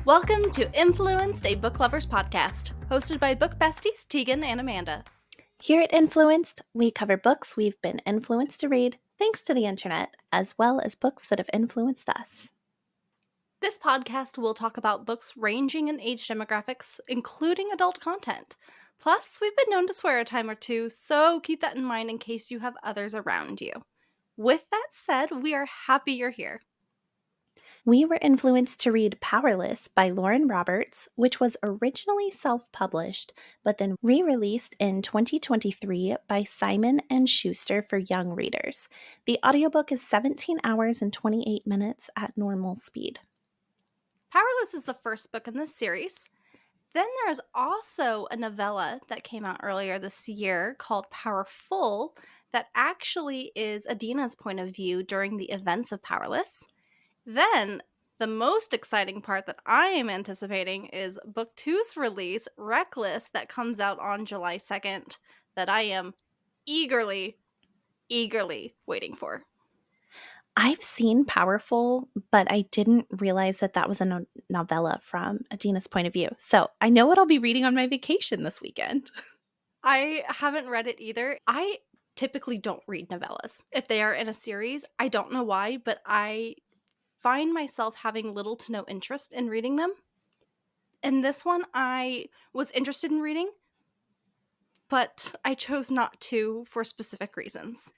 Welcome to Influenced, a book lovers podcast, hosted by book besties Tegan and Amanda. Here at Influenced, we cover books we've been influenced to read thanks to the internet, as well as books that have influenced us. This podcast will talk about books ranging in age demographics, including adult content. Plus, we've been known to swear a time or two, so keep that in mind in case you have others around you. With that said, we are happy you're here. We were influenced to read Powerless by Lauren Roberts, which was originally self-published, but then re-released in 2023 by Simon & Schuster for young readers. The audiobook is 17 hours and 28 minutes at normal speed. Powerless is the first book in this series. Then there is also a novella that came out earlier this year called Powerful that actually is Adina's point of view during the events of Powerless. Then, the most exciting part that I am anticipating is Book 2's release, Reckless, that comes out on July 2nd, that I am eagerly waiting for. I've seen Powerful, but I didn't realize that that was a novella from Adina's point of view. So I know what I'll be reading on my vacation this weekend. I haven't read it either. I typically don't read novellas. If they are in a series, I don't know why, but I find myself having little to no interest in reading them. And this one I was interested in reading, but I chose not to for specific reasons.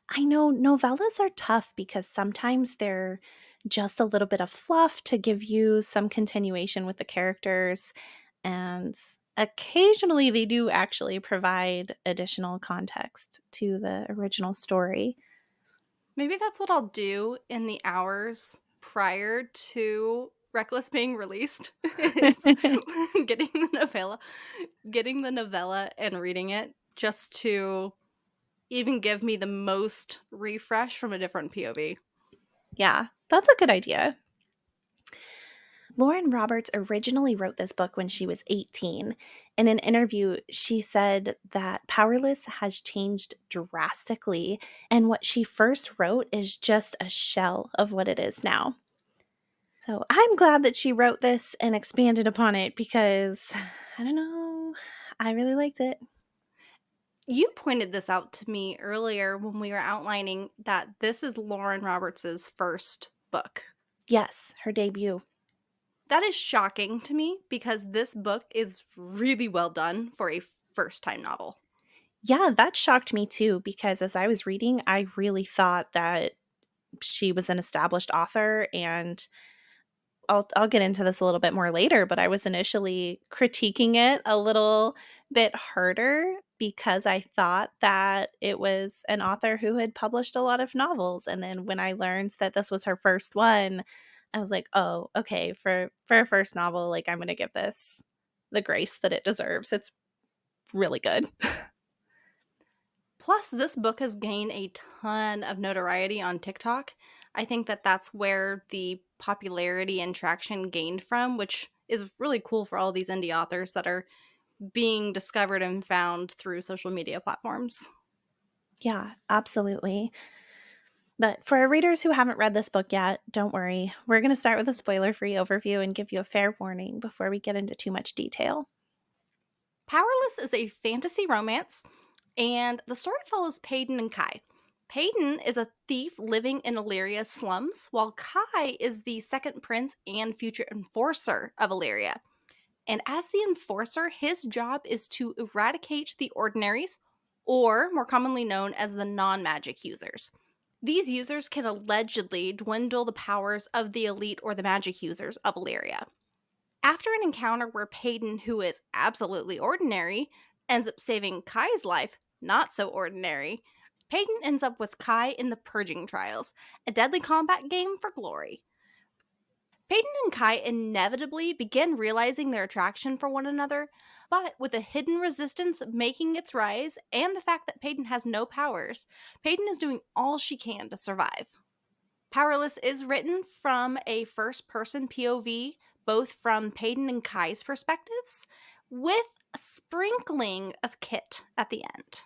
I know novellas are tough because sometimes they're just a little bit of fluff to give you some continuation with the characters, and occasionally they do actually provide additional context to the original story. Maybe that's what I'll do in the hours prior to Reckless being released is getting the novella and reading it just to even give me the most refresh from a different POV. Yeah, that's a good idea. Lauren Roberts originally wrote this book when she was 18. In an interview, she said that Powerless has changed drastically, and what she first wrote is just a shell of what it is now. So I'm glad that she wrote this and expanded upon it because, I don't know, I really liked it. You pointed this out to me earlier when we were outlining that this is Lauren Roberts' first book. Yes, her debut. That is shocking to me because this book is really well done for a first-time novel. Yeah, that shocked me too because as I was reading, I really thought that she was an established author, and I'll get into this a little bit more later, but I was initially critiquing it a little bit harder because I thought that it was an author who had published a lot of novels, and then when I learned that this was her first one, I was like, "Oh, okay, for a first novel, like, I'm gonna give this the grace that it deserves. It's really good." Plus, this book has gained a ton of notoriety on TikTok. I think that that's where the popularity and traction gained from, which is really cool for all these indie authors that are being discovered and found through social media platforms. Yeah, absolutely. But for our readers who haven't read this book yet, don't worry. We're going to start with a spoiler-free overview and give you a fair warning before we get into too much detail. Powerless is a fantasy romance, and the story follows Paedyn and Kai. Paedyn is a thief living in Illyria's slums, while Kai is the second prince and future enforcer of Illyria. And as the enforcer, his job is to eradicate the ordinaries, or more commonly known as the non-magic users. These users can allegedly dwindle the powers of the elite or the magic users of Illyria. After an encounter where Paedyn, who is absolutely ordinary, ends up saving Kai's life, not so ordinary, Paedyn ends up with Kai in the Purging Trials, a deadly combat game for glory. Paedyn and Kai inevitably begin realizing their attraction for one another, but with a hidden resistance making its rise and the fact that Paedyn has no powers, Paedyn is doing all she can to survive. Powerless is written from a first-person POV, both from Paedyn and Kai's perspectives, with a sprinkling of Kit at the end.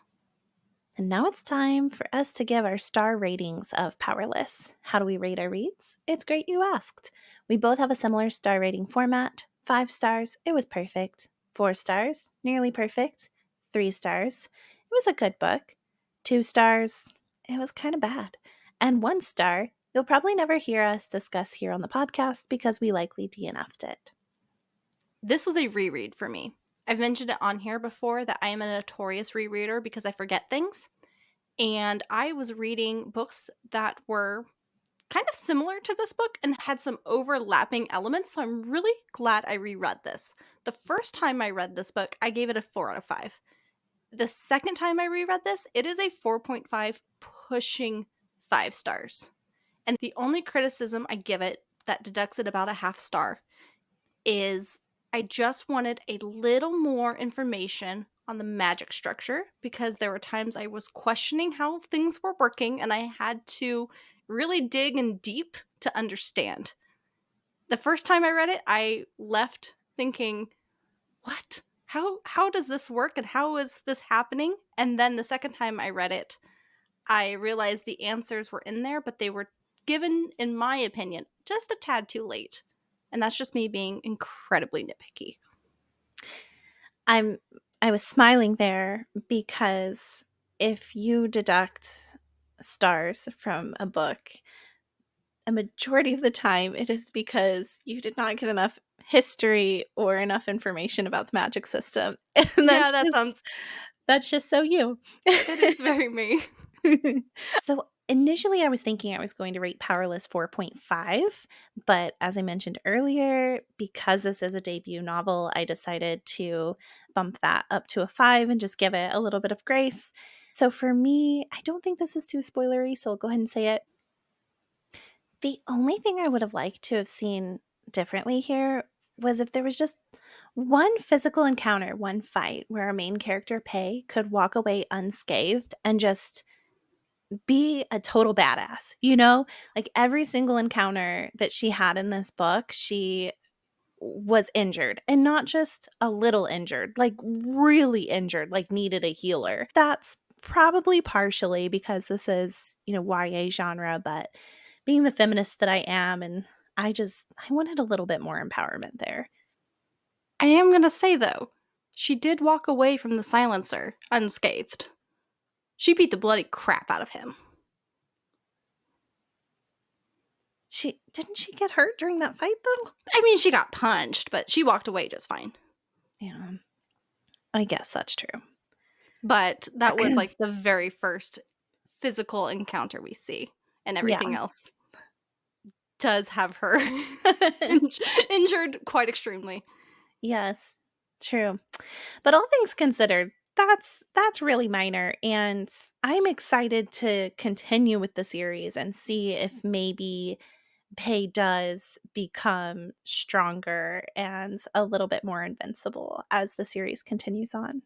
And now it's time for us to give our star ratings of Powerless. How do we rate our reads? It's great you asked. We both have a similar star rating format. 5 stars, it was perfect. 4 stars, nearly perfect. 3 stars, it was a good book. 2 stars, it was kind of bad. And 1 star, you'll probably never hear us discuss here on the podcast because we likely DNF'd it. This was a reread for me. I've mentioned it on here before that I am a notorious rereader because I forget things. And I was reading books that were kind of similar to this book and had some overlapping elements. So I'm really glad I reread this. The first time I read this book, I gave it a 4 out of 5. The second time I reread this, it is a 4.5 pushing 5 stars. And the only criticism I give it that deducts it about a half star is I just wanted a little more information on the magic structure because there were times I was questioning how things were working and I had to really dig in deep to understand. The first time I read it, I left thinking, "What? How does this work and how is this happening?" And then the second time I read it, I realized the answers were in there, but they were given, in my opinion, just a tad too late. And that's just me being incredibly nitpicky. I'm I was smiling there because if you deduct stars from a book, a majority of the time it is because you did not get enough history or enough information about the magic system. And Yeah, that sounds that's just so you. it is very me. So initially I was thinking I was going to rate Powerless 4.5, but as I mentioned earlier, because this is a debut novel, I decided to bump that up to a 5 and just give it a little bit of grace. So for me, I don't think this is too spoilery, so I'll go ahead and say it. The only thing I would have liked to have seen differently here was if there was just one physical encounter, one fight where our main character, Pei, could walk away unscathed and just be a total badass, you know? Like every single encounter that she had in this book, she was injured and not just a little injured, like really injured, like needed a healer. That's probably partially because this is, YA genre, but being the feminist that I am and I wanted a little bit more empowerment there. I am going to say, though, she did walk away from the silencer unscathed. She beat the bloody crap out of him. She get hurt during that fight though? I mean, she got punched, but she walked away just fine. Yeah. I guess that's true. But that was like the very first physical encounter we see, and Yeah. everything else does have her injured quite extremely. Yes. True. But all things considered, that's really minor and I'm excited to continue with the series and see if maybe Pei does become stronger and a little bit more invincible as the series continues on.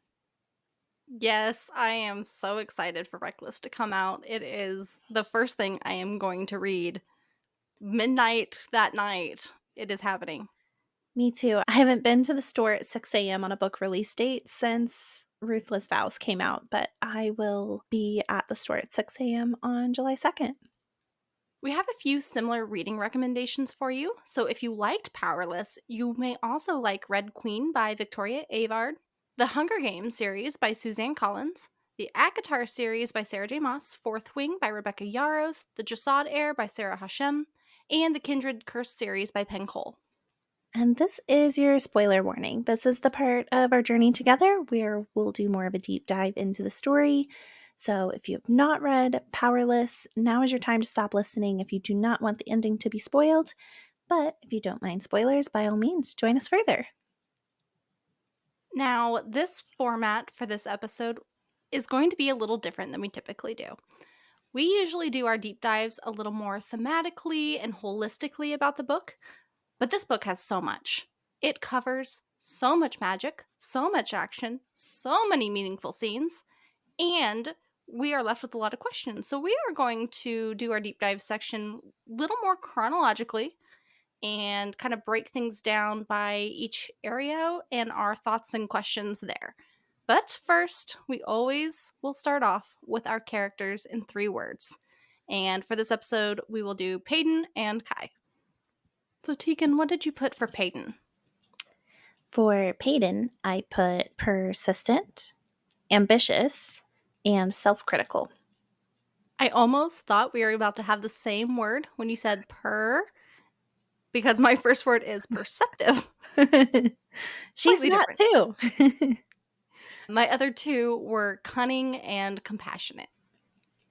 Yes, I am so excited for Reckless to come out. It is the first thing I am going to read midnight that night. It is happening. Me too. I haven't been to the store at 6 a.m. on a book release date since Ruthless Vows came out, but I will be at the store at 6 a.m. on July 2nd. We have a few similar reading recommendations for you. So if you liked Powerless, you may also like Red Queen by Victoria Avard, the Hunger Games series by Suzanne Collins, the Akatar series by Sarah J. Maas, Fourth Wing by Rebecca Yarros, the Jasad Heir by Sarah Hashem, and the Kindred Curse series by Penn Cole. And this is your spoiler warning. This is the part of our journey together where we'll do more of a deep dive into the story. So if you have not read Powerless, now is your time to stop listening if you do not want the ending to be spoiled. But if you don't mind spoilers, by all means, join us further. Now, this format for this episode is going to be a little different than we typically do. We usually do our deep dives a little more thematically and holistically about the book, but this book has so much. It covers so much magic, so much action, so many meaningful scenes, and we are left with a lot of questions. So we are going to do our deep dive section a little more chronologically and kind of break things down by each area and our thoughts and questions there. But first, we always will start off with our characters in 3 words. And for this episode, we will do Paedyn and Kai. So, Tegan, what did you put for Paedyn? For Paedyn, I put persistent, ambitious, and self critical. I almost thought we were about to have the same word when you said per, because my first word is perceptive. She's Slightly that different. too. My other 2 were cunning and compassionate.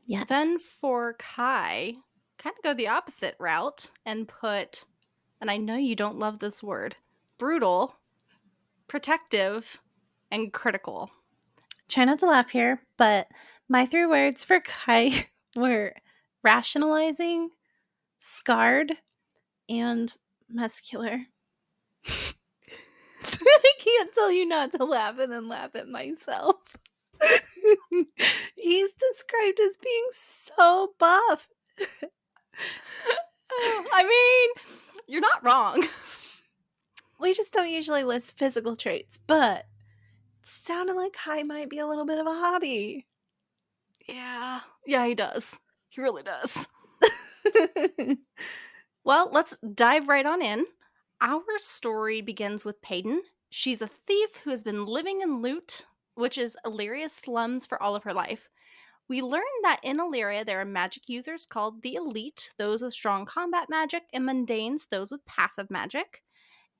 Yes. Then for Kai, kind of go the opposite route and put, and I know you don't love this word, brutal, protective, and critical. Try not to laugh here, but my 3 words for Kai were rationalizing, scarred, and muscular. I can't tell you not to laugh and then laugh at myself. He's described as being so buff. I mean, you're not wrong. We just don't usually list physical traits, but it sounded like Kai might be a little bit of a hottie. Yeah, he does. He really does. Well, let's dive right on in. Our story begins with Paedyn. She's a thief who has been living in loot, which is Illyria's slums, for all of her life. We learn that in Illyria there are magic users called the Elite, those with strong combat magic, and mundanes, those with passive magic.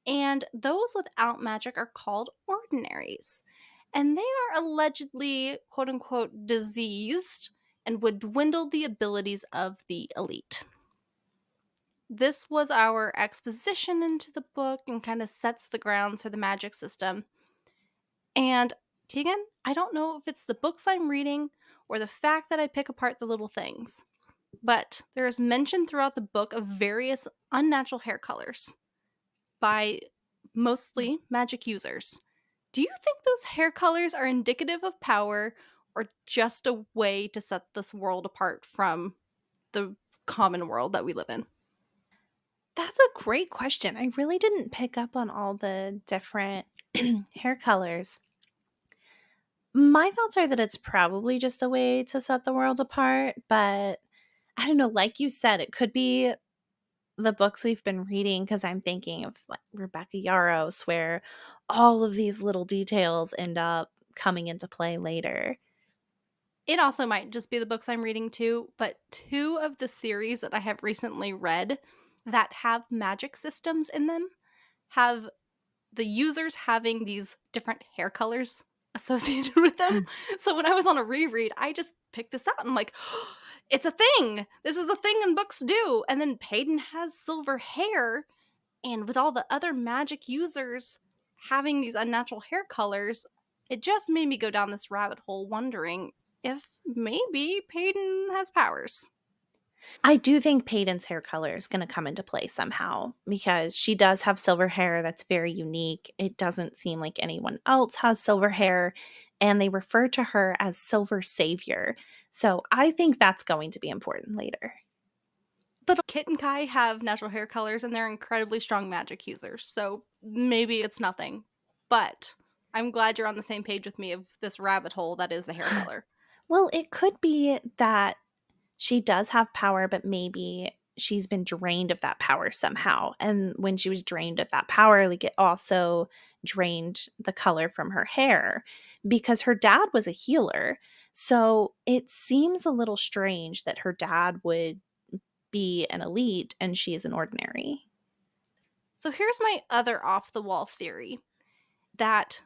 And those without magic are called ordinaries. And they are allegedly, quote unquote, diseased and would dwindle the abilities of the elite. This was our exposition into the book and kind of sets the grounds for the magic system. And Tegan, I don't know if it's the books I'm reading or the fact that I pick apart the little things, but there is mention throughout the book of various unnatural hair colors by mostly magic users. Do you think those hair colors are indicative of power or just a way to set this world apart from the common world that we live in? That's a great question. I really didn't pick up on all the different hair colors. My thoughts are that it's probably just a way to set the world apart, but I don't know, like you said, it could be the books we've been reading because I'm thinking of like Rebecca Yarros, where all of these little details end up coming into play later. It also might just be the books I'm reading too, but 2 of the series that I have recently read that have magic systems in them have the users having these different hair colors associated with them. So when I was on a reread, I just picked this out and I'm like, oh, it's a thing. This is a thing and books do. And then Paedyn has silver hair, and with all the other magic users having these unnatural hair colors, it just made me go down this rabbit hole wondering if maybe Paedyn has powers. I do think Paydon's hair color is going to come into play somehow because she does have silver hair that's very unique. It doesn't seem like anyone else has silver hair, and they refer to her as Silver Savior. So I think that's going to be important later. But Kit and Kai have natural hair colors and they're incredibly strong magic users, so maybe it's nothing. But I'm glad you're on the same page with me of this rabbit hole that is the hair color. Well, it could be that she does have power, but maybe she's been drained of that power somehow. And when she was drained of that power, like it also drained the color from her hair because her dad was a healer. So it seems a little strange that her dad would be an elite and she is an ordinary. So here's my other off the wall theory that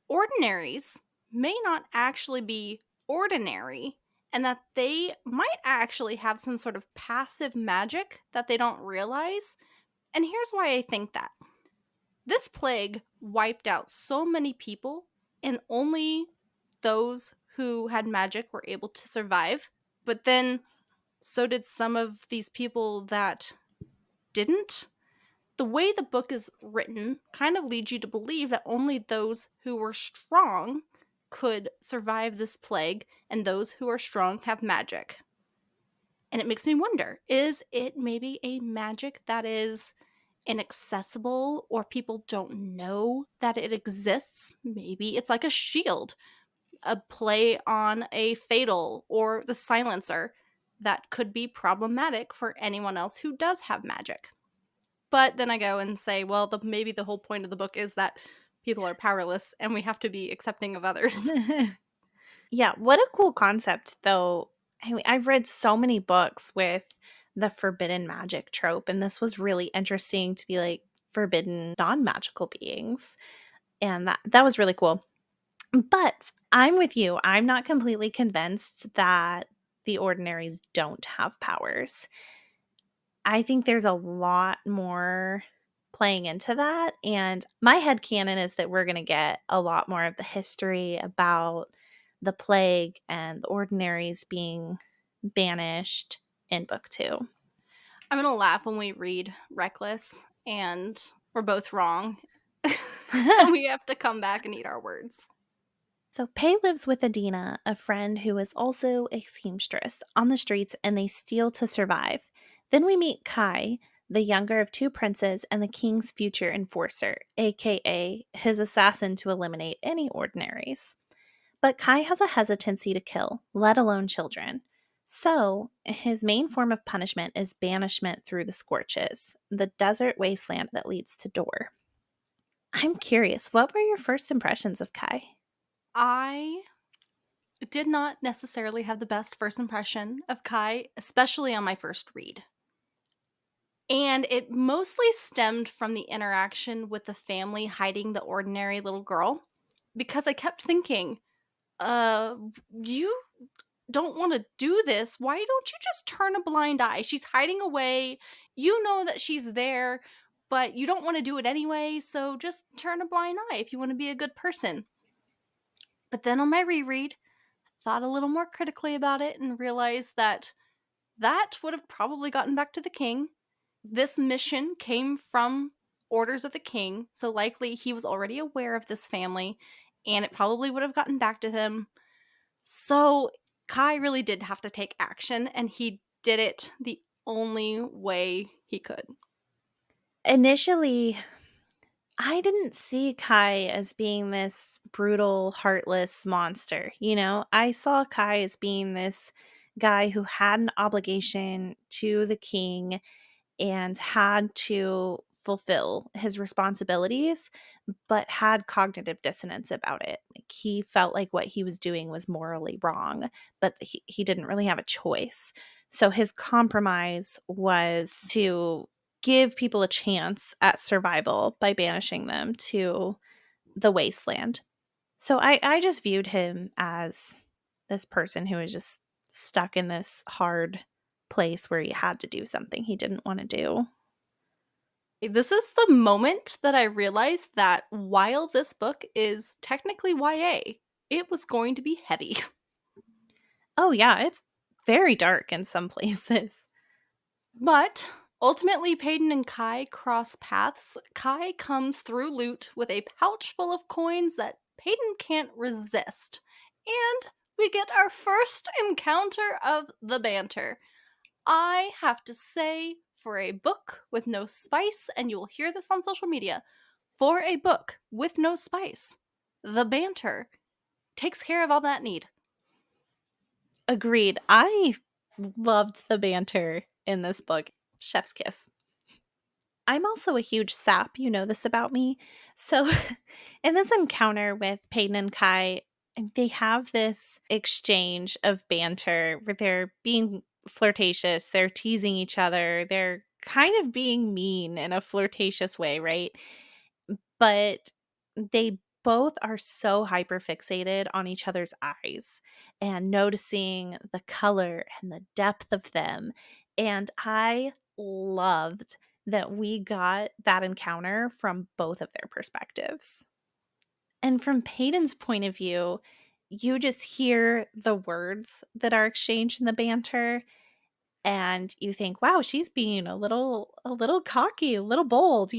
ordinaries may not actually be ordinary and that they might actually have some sort of passive magic that they don't realize. And here's why I think that. This plague wiped out so many people, and only those who had magic were able to survive. But then so did some of these people that didn't. The way the book is written kind of leads you to believe that only those who were strong could survive this plague, and those who are strong have magic. And it makes me wonder, is it maybe a magic that is inaccessible or people don't know that it exists. Maybe it's like a shield, a play on a fatal or the silencer that could be problematic for anyone else who does have magic. But then I go and say, well, maybe the whole point of the book is that people are powerless and we have to be accepting of others. Yeah, what a cool concept, though. I mean, I've read so many books with the forbidden magic trope, and this was really interesting to be like forbidden non-magical beings, and that was really cool. But I'm with you. I'm not completely convinced that the ordinaries don't have powers. I think there's a lot more playing into that, and my headcanon is that we're gonna get a lot more of the history about the plague and the ordinaries being banished in book 2. I'm going to laugh when we read Reckless and we're both wrong. And we have to come back and eat our words. So Pei lives with Adina, a friend who is also a seamstress, on the streets, and they steal to survive. Then we meet Kai, the younger of two princes and the king's future enforcer, aka his assassin to eliminate any ordinaries. But Kai has a hesitancy to kill, let alone children. So, his main form of punishment is banishment through the Scorches, the desert wasteland that leads to Dor. I'm curious, what were your first impressions of Kai? I did not necessarily have the best first impression of Kai, especially on my first read. And it mostly stemmed from the interaction with the family hiding the ordinary little girl because I kept thinking, uh, you don't want to do this. Why don't you just turn a blind eye? She's hiding away. You know that she's there, but you don't want to do it anyway. So just turn a blind eye if you want to be a good person. But then on my reread, I thought a little more critically about it and realized that that would have probably gotten back to the king. This mission came from orders of the king, so likely he was already aware of this family, and it probably would have gotten back to him. So Kai really did have to take action, and he did it the only way he could. Initially, I didn't see Kai as being this brutal, heartless monster. I saw Kai as being this guy who had an obligation to the king and had to fulfill his responsibilities, but had cognitive dissonance about it. Like he felt like what he was doing was morally wrong, but he didn't really have a choice. So his compromise was to give people a chance at survival by banishing them to the wasteland. So I just viewed him as this person who was just stuck in this hard place where he had to do something he didn't want to do. This is the moment that I realized that while this book is technically YA, it was going to be heavy. Oh, yeah, it's very dark in some places. But ultimately, Paedyn and Kai cross paths. Kai comes through loot with a pouch full of coins that Paedyn can't resist. And we get our first encounter of the banter. I have to say, for a book with no spice, and you will hear this on social media, for a book with no spice, the banter takes care of all that need. Agreed. I loved the banter in this book. Chef's kiss. I'm also a huge sap, you know this about me. So, in this encounter with Paedon and Kai, they have this exchange of banter where they're being flirtatious, they're teasing each other, they're kind of being mean in a flirtatious way, right? But they both are so hyper fixated on each other's eyes and noticing the color and the depth of them. And I loved that we got that encounter from both of their perspectives. And from Peyton's point of view, you just hear the words that are exchanged in the banter and you think, "Wow, she's being a little cocky, a little bold."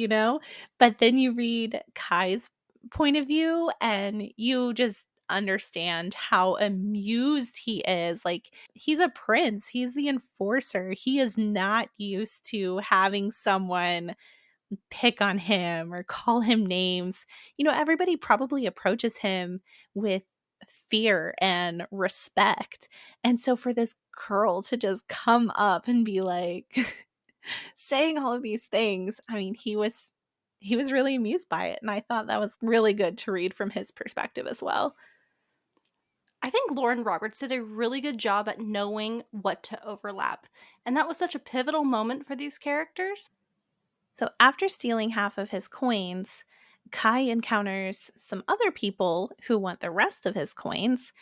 But then you read Kai's point of view and you just understand how amused he is. Like, he's a prince, he's the enforcer. He is not used to having someone pick on him or call him names. Everybody probably approaches him with fear and respect. And so for this girl to just come up and be like saying all of these things, I mean, he was really amused by it, and I thought that was really good to read from his perspective as well. I think Lauren Roberts did a really good job at knowing what to overlap, and that was such a pivotal moment for these characters. So after stealing half of his coins, Kai encounters some other people who want the rest of his coins.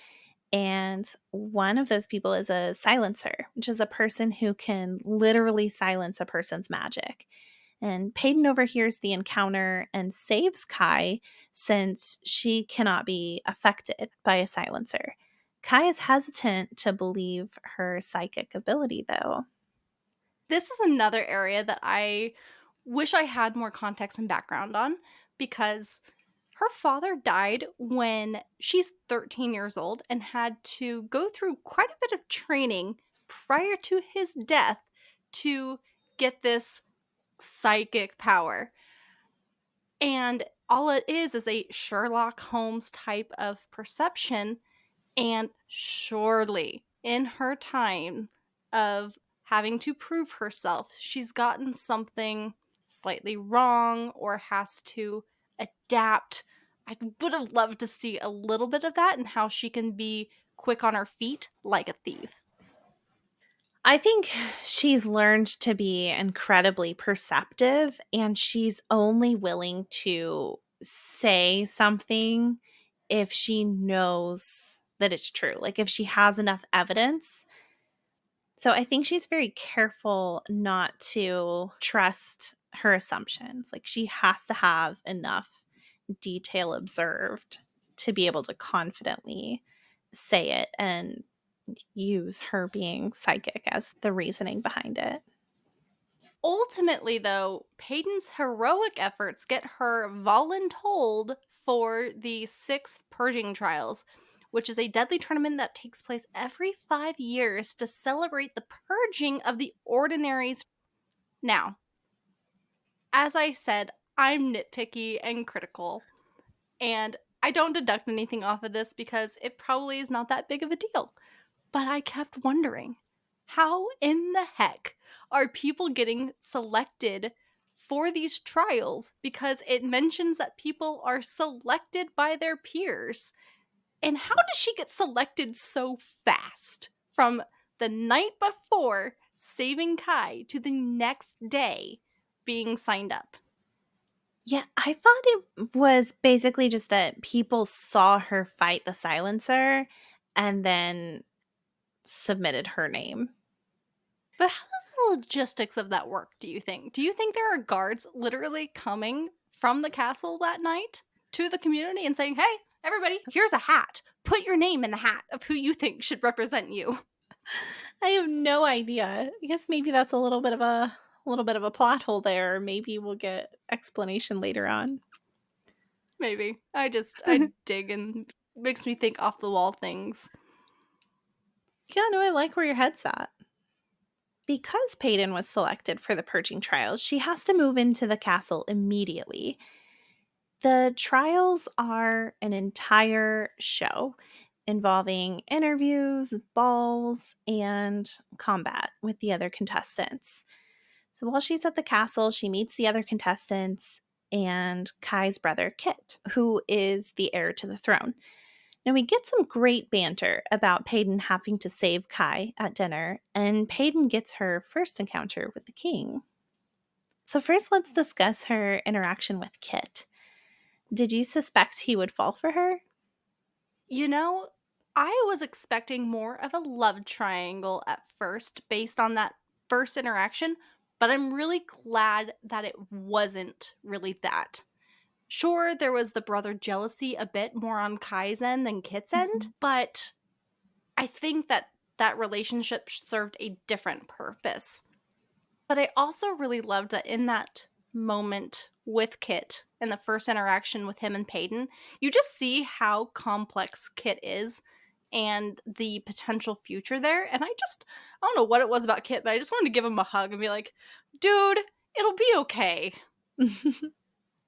And one of those people is a silencer, which is a person who can literally silence a person's magic. And Paedyn overhears the encounter and saves Kai since she cannot be affected by a silencer. Kai is hesitant to believe her psychic ability, though. This is another area that I wish I had more context and background on because her father died when she's 13 years old and had to go through quite a bit of training prior to his death to get this psychic power. And all it is a Sherlock Holmes type of perception. And surely, in her time of having to prove herself, she's gotten something slightly wrong or has to adapt. I would have loved to see a little bit of that and how she can be quick on her feet like a thief. I think she's learned to be incredibly perceptive, and she's only willing to say something if she knows that it's true, like if she has enough evidence. So I think she's very careful not to trust her assumptions. Like she has to have enough detail observed to be able to confidently say it and use her being psychic as the reasoning behind it. Ultimately, though, Paedon's heroic efforts get her voluntold for the sixth purging trials, which is a deadly tournament that takes place every 5 years to celebrate the purging of the ordinaries. Now, as I said, I'm nitpicky and critical, and I don't deduct anything off of this because it probably is not that big of a deal. But I kept wondering, how in the heck are people getting selected for these trials? Because it mentions that people are selected by their peers. And how does she get selected so fast from the night before saving Kai to the next day being signed up? Yeah, I thought it was basically just that people saw her fight the silencer and then submitted her name. But how does the logistics of that work, do you think? Do you think there are guards literally coming from the castle that night to the community and saying, hey, everybody, here's a hat. Put your name in the hat of who you think should represent you? I have no idea. I guess maybe that's a little bit of a plot hole there. Maybe we'll get explanation later on. Maybe. I dig and makes me think off the wall things. Yeah, no, I like where your head's at. Because Paedon was selected for the purging trials, she has to move into the castle immediately. The trials are an entire show involving interviews, balls, and combat with the other contestants. So while she's at the castle, she meets the other contestants and Kai's brother, Kit, who is the heir to the throne. Now, we get some great banter about Paedon having to save Kai at dinner, and Paedon gets her first encounter with the king. So, first, let's discuss her interaction with Kit. Did you suspect he would fall for her? You know, I was expecting more of a love triangle at first based on that first interaction, but I'm really glad that it wasn't really that. Sure, there was the brother jealousy a bit more on Kai's end than Kit's end, Mhm. but I think that that relationship served a different purpose. But I also really loved that in that moment with Kit and the first interaction with him and Paedon, you just see how complex Kit is and the potential future there. And I don't know what it was about Kit, but I just wanted to give him a hug and be like, dude, it'll be okay.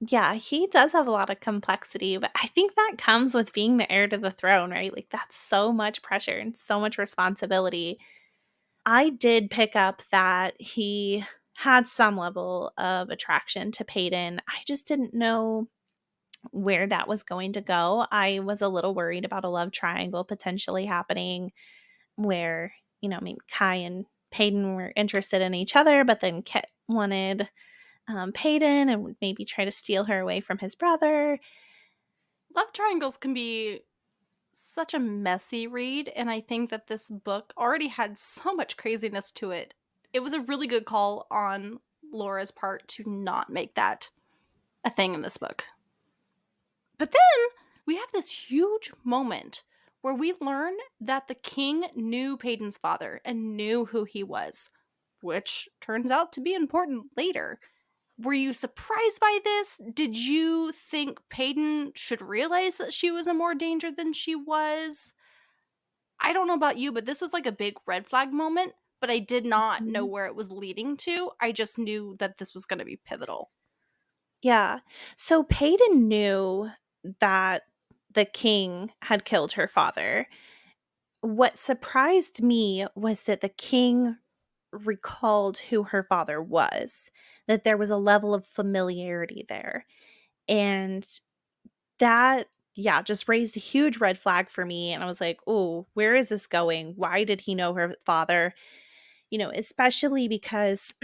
Yeah, he does have a lot of complexity, but I think that comes with being the heir to the throne, right? Like, that's so much pressure and so much responsibility. I did pick up that he had some level of attraction to Paedon. I just didn't know where that was going to go. I was a little worried about a love triangle potentially happening where, maybe Kai and Paedon were interested in each other, but then Kit wanted Paedon and would maybe try to steal her away from his brother. Love triangles can be such a messy read, and I think that this book already had so much craziness to it. It was a really good call on Laura's part to not make that a thing in this book. But then we have this huge moment where we learn that the king knew Paedon's father and knew who he was, which turns out to be important later. Were you surprised by this? Did you think Paedon should realize that she was in more danger than she was? I don't know about you, but this was like a big red flag moment, but I did not know Mhm. where it was leading to. I just knew that this was going to be pivotal. Yeah. So Paedon knew that the king had killed her father. What surprised me was that the king recalled who her father was, that there was a level of familiarity there. And that, yeah, just raised a huge red flag for me. And I was like, oh, where is this going? Why did he know her father? Especially because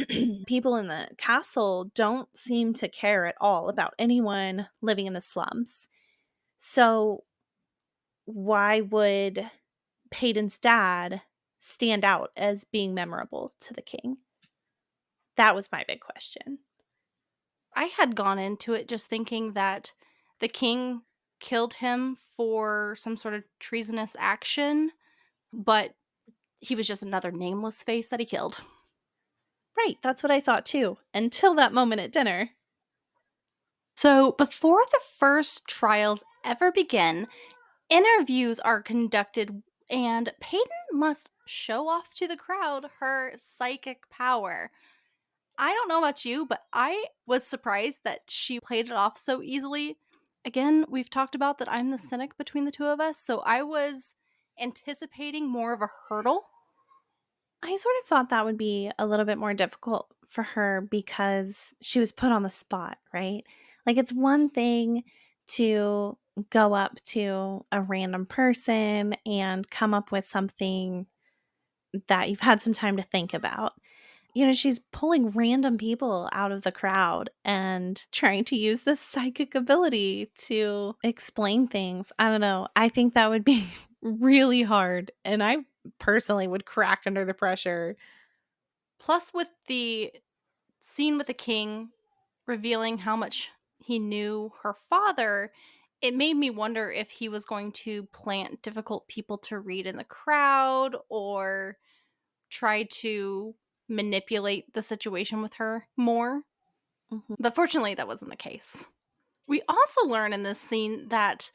people in the castle don't seem to care at all about anyone living in the slums. So, why would Paedon's dad stand out as being memorable to the king? That was my big question. I had gone into it just thinking that the king killed him for some sort of treasonous action, but he was just another nameless face that he killed. Right, that's what I thought too, until that moment at dinner. So, before the first trials ever begin, interviews are conducted, and Paedon must show off to the crowd her psychic power. I don't know about you, but I was surprised that she played it off so easily. Again, we've talked about that I'm the cynic between the two of us, so I was anticipating more of a hurdle. I sort of thought that would be a little bit more difficult for her because she was put on the spot, right? Like, it's one thing to go up to a random person and come up with something that you've had some time to think about. She's pulling random people out of the crowd and trying to use this psychic ability to explain things. I don't know. I think that would be really hard. And I personally would crack under the pressure. Plus, with the scene with the king revealing how much he knew her father, it made me wonder if he was going to plant difficult people to read in the crowd or try to manipulate the situation with her more. Mhm. But fortunately, that wasn't the case. We also learn in this scene that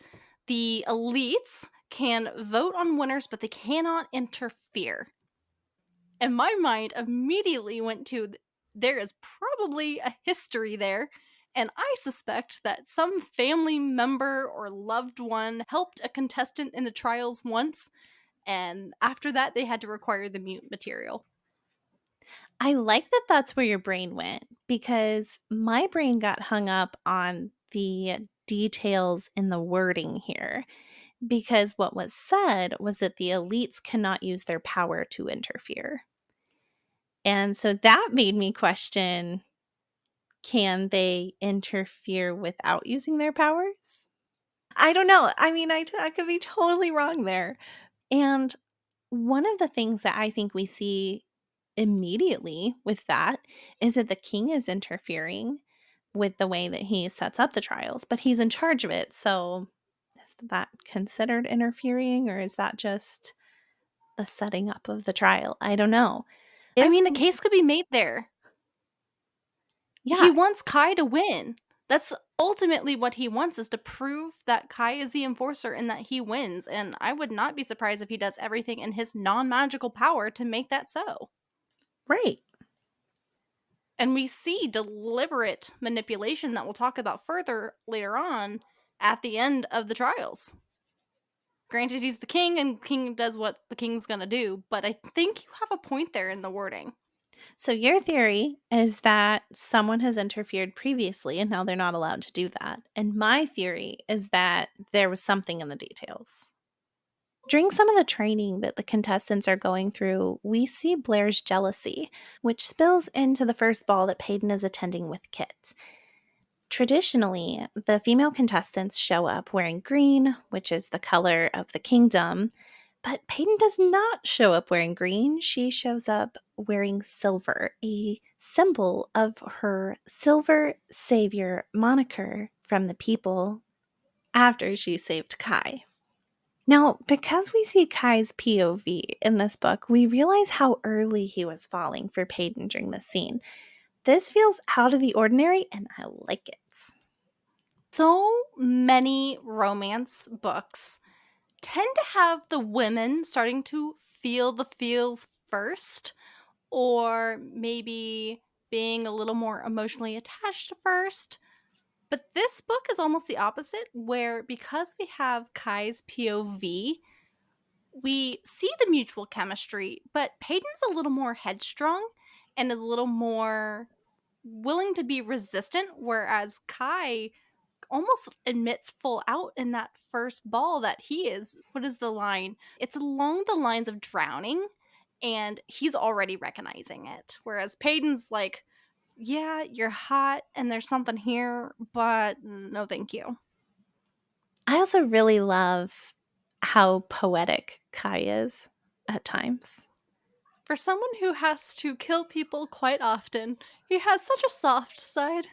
the elites can vote on winners, but they cannot interfere. And my mind immediately went to there is probably a history there. And I suspect that some family member or loved one helped a contestant in the trials once, and after that, they had to require the mute material. I like that that's where your brain went because my brain got hung up on the details in the wording here. Because what was said was that the elites cannot use their power to interfere. And so that made me question, can they interfere without using their powers? I don't know. I mean, I could be totally wrong there. And one of the things that I think we see immediately with that is that the king is interfering with the way that he sets up the trials, but he's in charge of it. So is that considered interfering or is that just the setting up of the trial? I don't know. I If mean, a case could be made there. He Yeah, wants Kai to win. That's ultimately what he wants, is to prove that Kai is the enforcer and that he wins. And I would not be surprised if he does everything in his non magical power to make that so. right. And we see deliberate manipulation that we'll talk about further later on at the end of the trials. Granted, he's the king and king does what the king's gonna do, but I think you have a point there in the wording. So, your theory is that someone has interfered previously and now they're not allowed to do that. And my theory is that there was something in the details. During some of the training that the contestants are going through, we see Blair's jealousy, which spills into the first ball that Paedyn is attending with Kit. Traditionally, the female contestants show up wearing green, which is the color of the kingdom, but Paedyn does not show up wearing green. She shows up wearing silver, a symbol of her silver savior moniker from the people after she saved Kai. Now, because we see Kai's POV in this book, we realize how early he was falling for Paedyn during this scene. This feels out of the ordinary, and I like it. So many romance books tend to have the women starting to feel the feels first, or maybe being a little more emotionally attached first. But this book is almost the opposite, where because we have Kai's POV, we see the mutual chemistry, but Peyton's a little more headstrong and is a little more willing to be resistant, whereas Kai almost admits full out in that first ball that he is, what is the line? It's along the lines of drowning, and he's already recognizing it. Whereas Peyton's like, yeah, you're hot and there's something here, but no, thank you. I also really love how poetic Kai is at times, For someone who has to kill people quite often, he has such a soft side.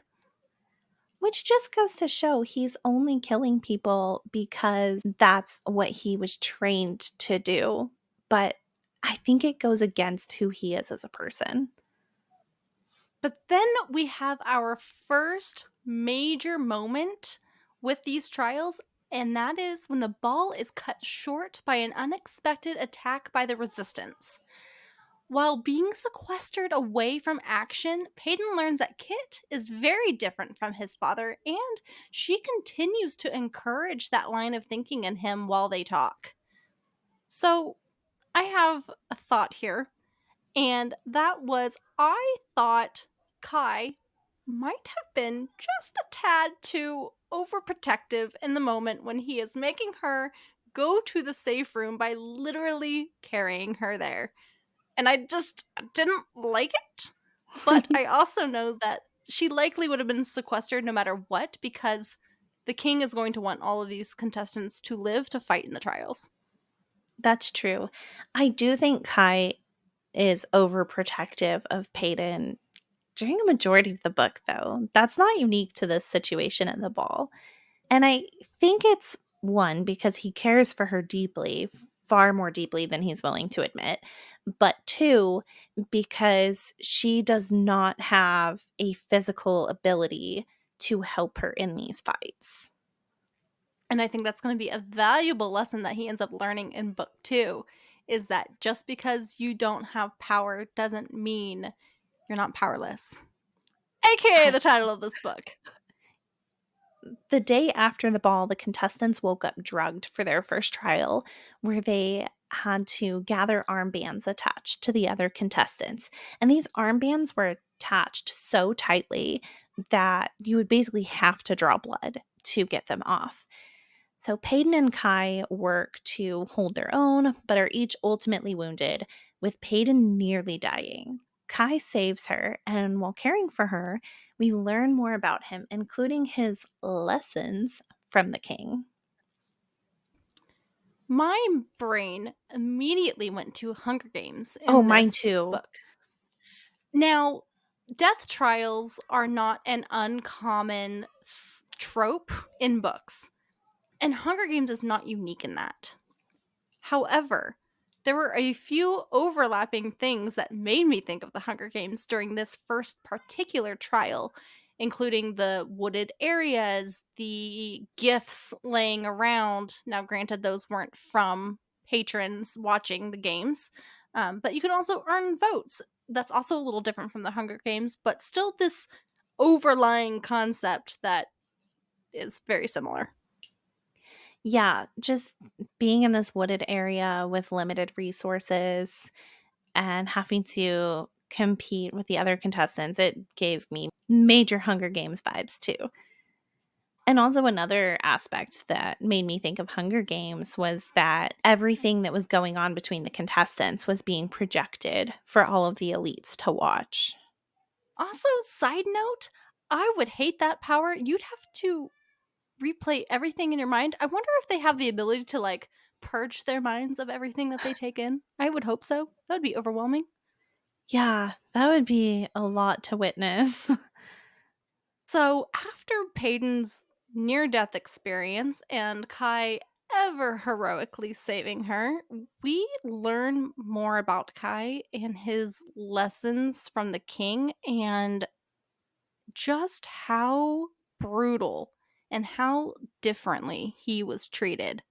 which just goes to show he's only killing people because that's what he was trained to do. But I think it goes against who he is as a person. But then we have our first major moment with these trials, and that is when the ball is cut short by an unexpected attack by the resistance. While being sequestered away from action, Peyton learns that Kit is very different from his father, and she continues to encourage that line of thinking in him while they talk. So, I have a thought here, and that was I thought Kai might have been just a tad too overprotective in the moment when he is making her go to the safe room by literally carrying her there. And I just didn't like it. But I also know that she likely would have been sequestered no matter what because the king is going to want all of these contestants to live to fight in the trials. That's true. I do think Kai is overprotective of Paedyn during a majority of the book, though. That's not unique to this situation at the ball. And I think it's one, because he cares for her deeply, far more deeply than he's willing to admit. But two, because she does not have a physical ability to help her in these fights. And I think that's going to be a valuable lesson that he ends up learning in book 2 is that just because you don't have power doesn't mean you're not powerless. AKA I, the title of this book. the day after the ball, the contestants woke up drugged for their first trial, where they had to gather armbands attached to the other contestants. And these armbands were attached so tightly that you would basically have to draw blood to get them off. So Paedyn and Kai work to hold their own, but are each ultimately wounded, with Paedyn nearly dying. Kai saves her, and while caring for her, we learn more about him, including his lessons from the king. My brain immediately went to Hunger Games Oh, in mine this too. book. Now, death trials are not an uncommon trope in books, and Hunger Games is not unique in that. However, there were a few overlapping things that made me think of the Hunger Games during this first particular trial, including the wooded areas, the gifts laying around. Now, granted, those weren't from patrons watching the games, but you can also earn votes. that's also a little different from the Hunger Games, but still this overlying concept that is very similar. Yeah, just being in this wooded area with limited resources and having to compete with the other contestants, it gave me major Hunger Games vibes too. And also, another aspect that made me think of Hunger Games was that everything that was going on between the contestants was being projected for all of the elites to watch. Also, side note, I would hate that power. You'd have to replay everything in your mind. I wonder if they have the ability to like purge their minds of everything that they take in. I would hope so. That would be overwhelming. Yeah, that would be a lot to witness. So, after Paydon's near death experience and Kai ever heroically saving her, we learn more about Kai and his lessons from the king and just how brutal and how differently he was treated.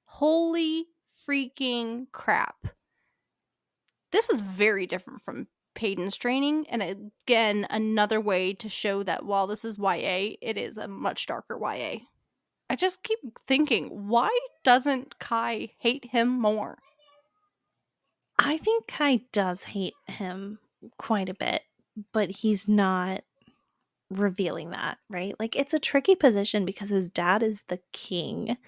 Holy freaking crap. This was very different from Paydon's training, and again, another way to show that while this is YA, it is a much darker YA. I just keep thinking, why doesn't Kai hate him more? I think Kai does hate him quite a bit, but he's not revealing that, right? Like, it's a tricky position because his dad is the king.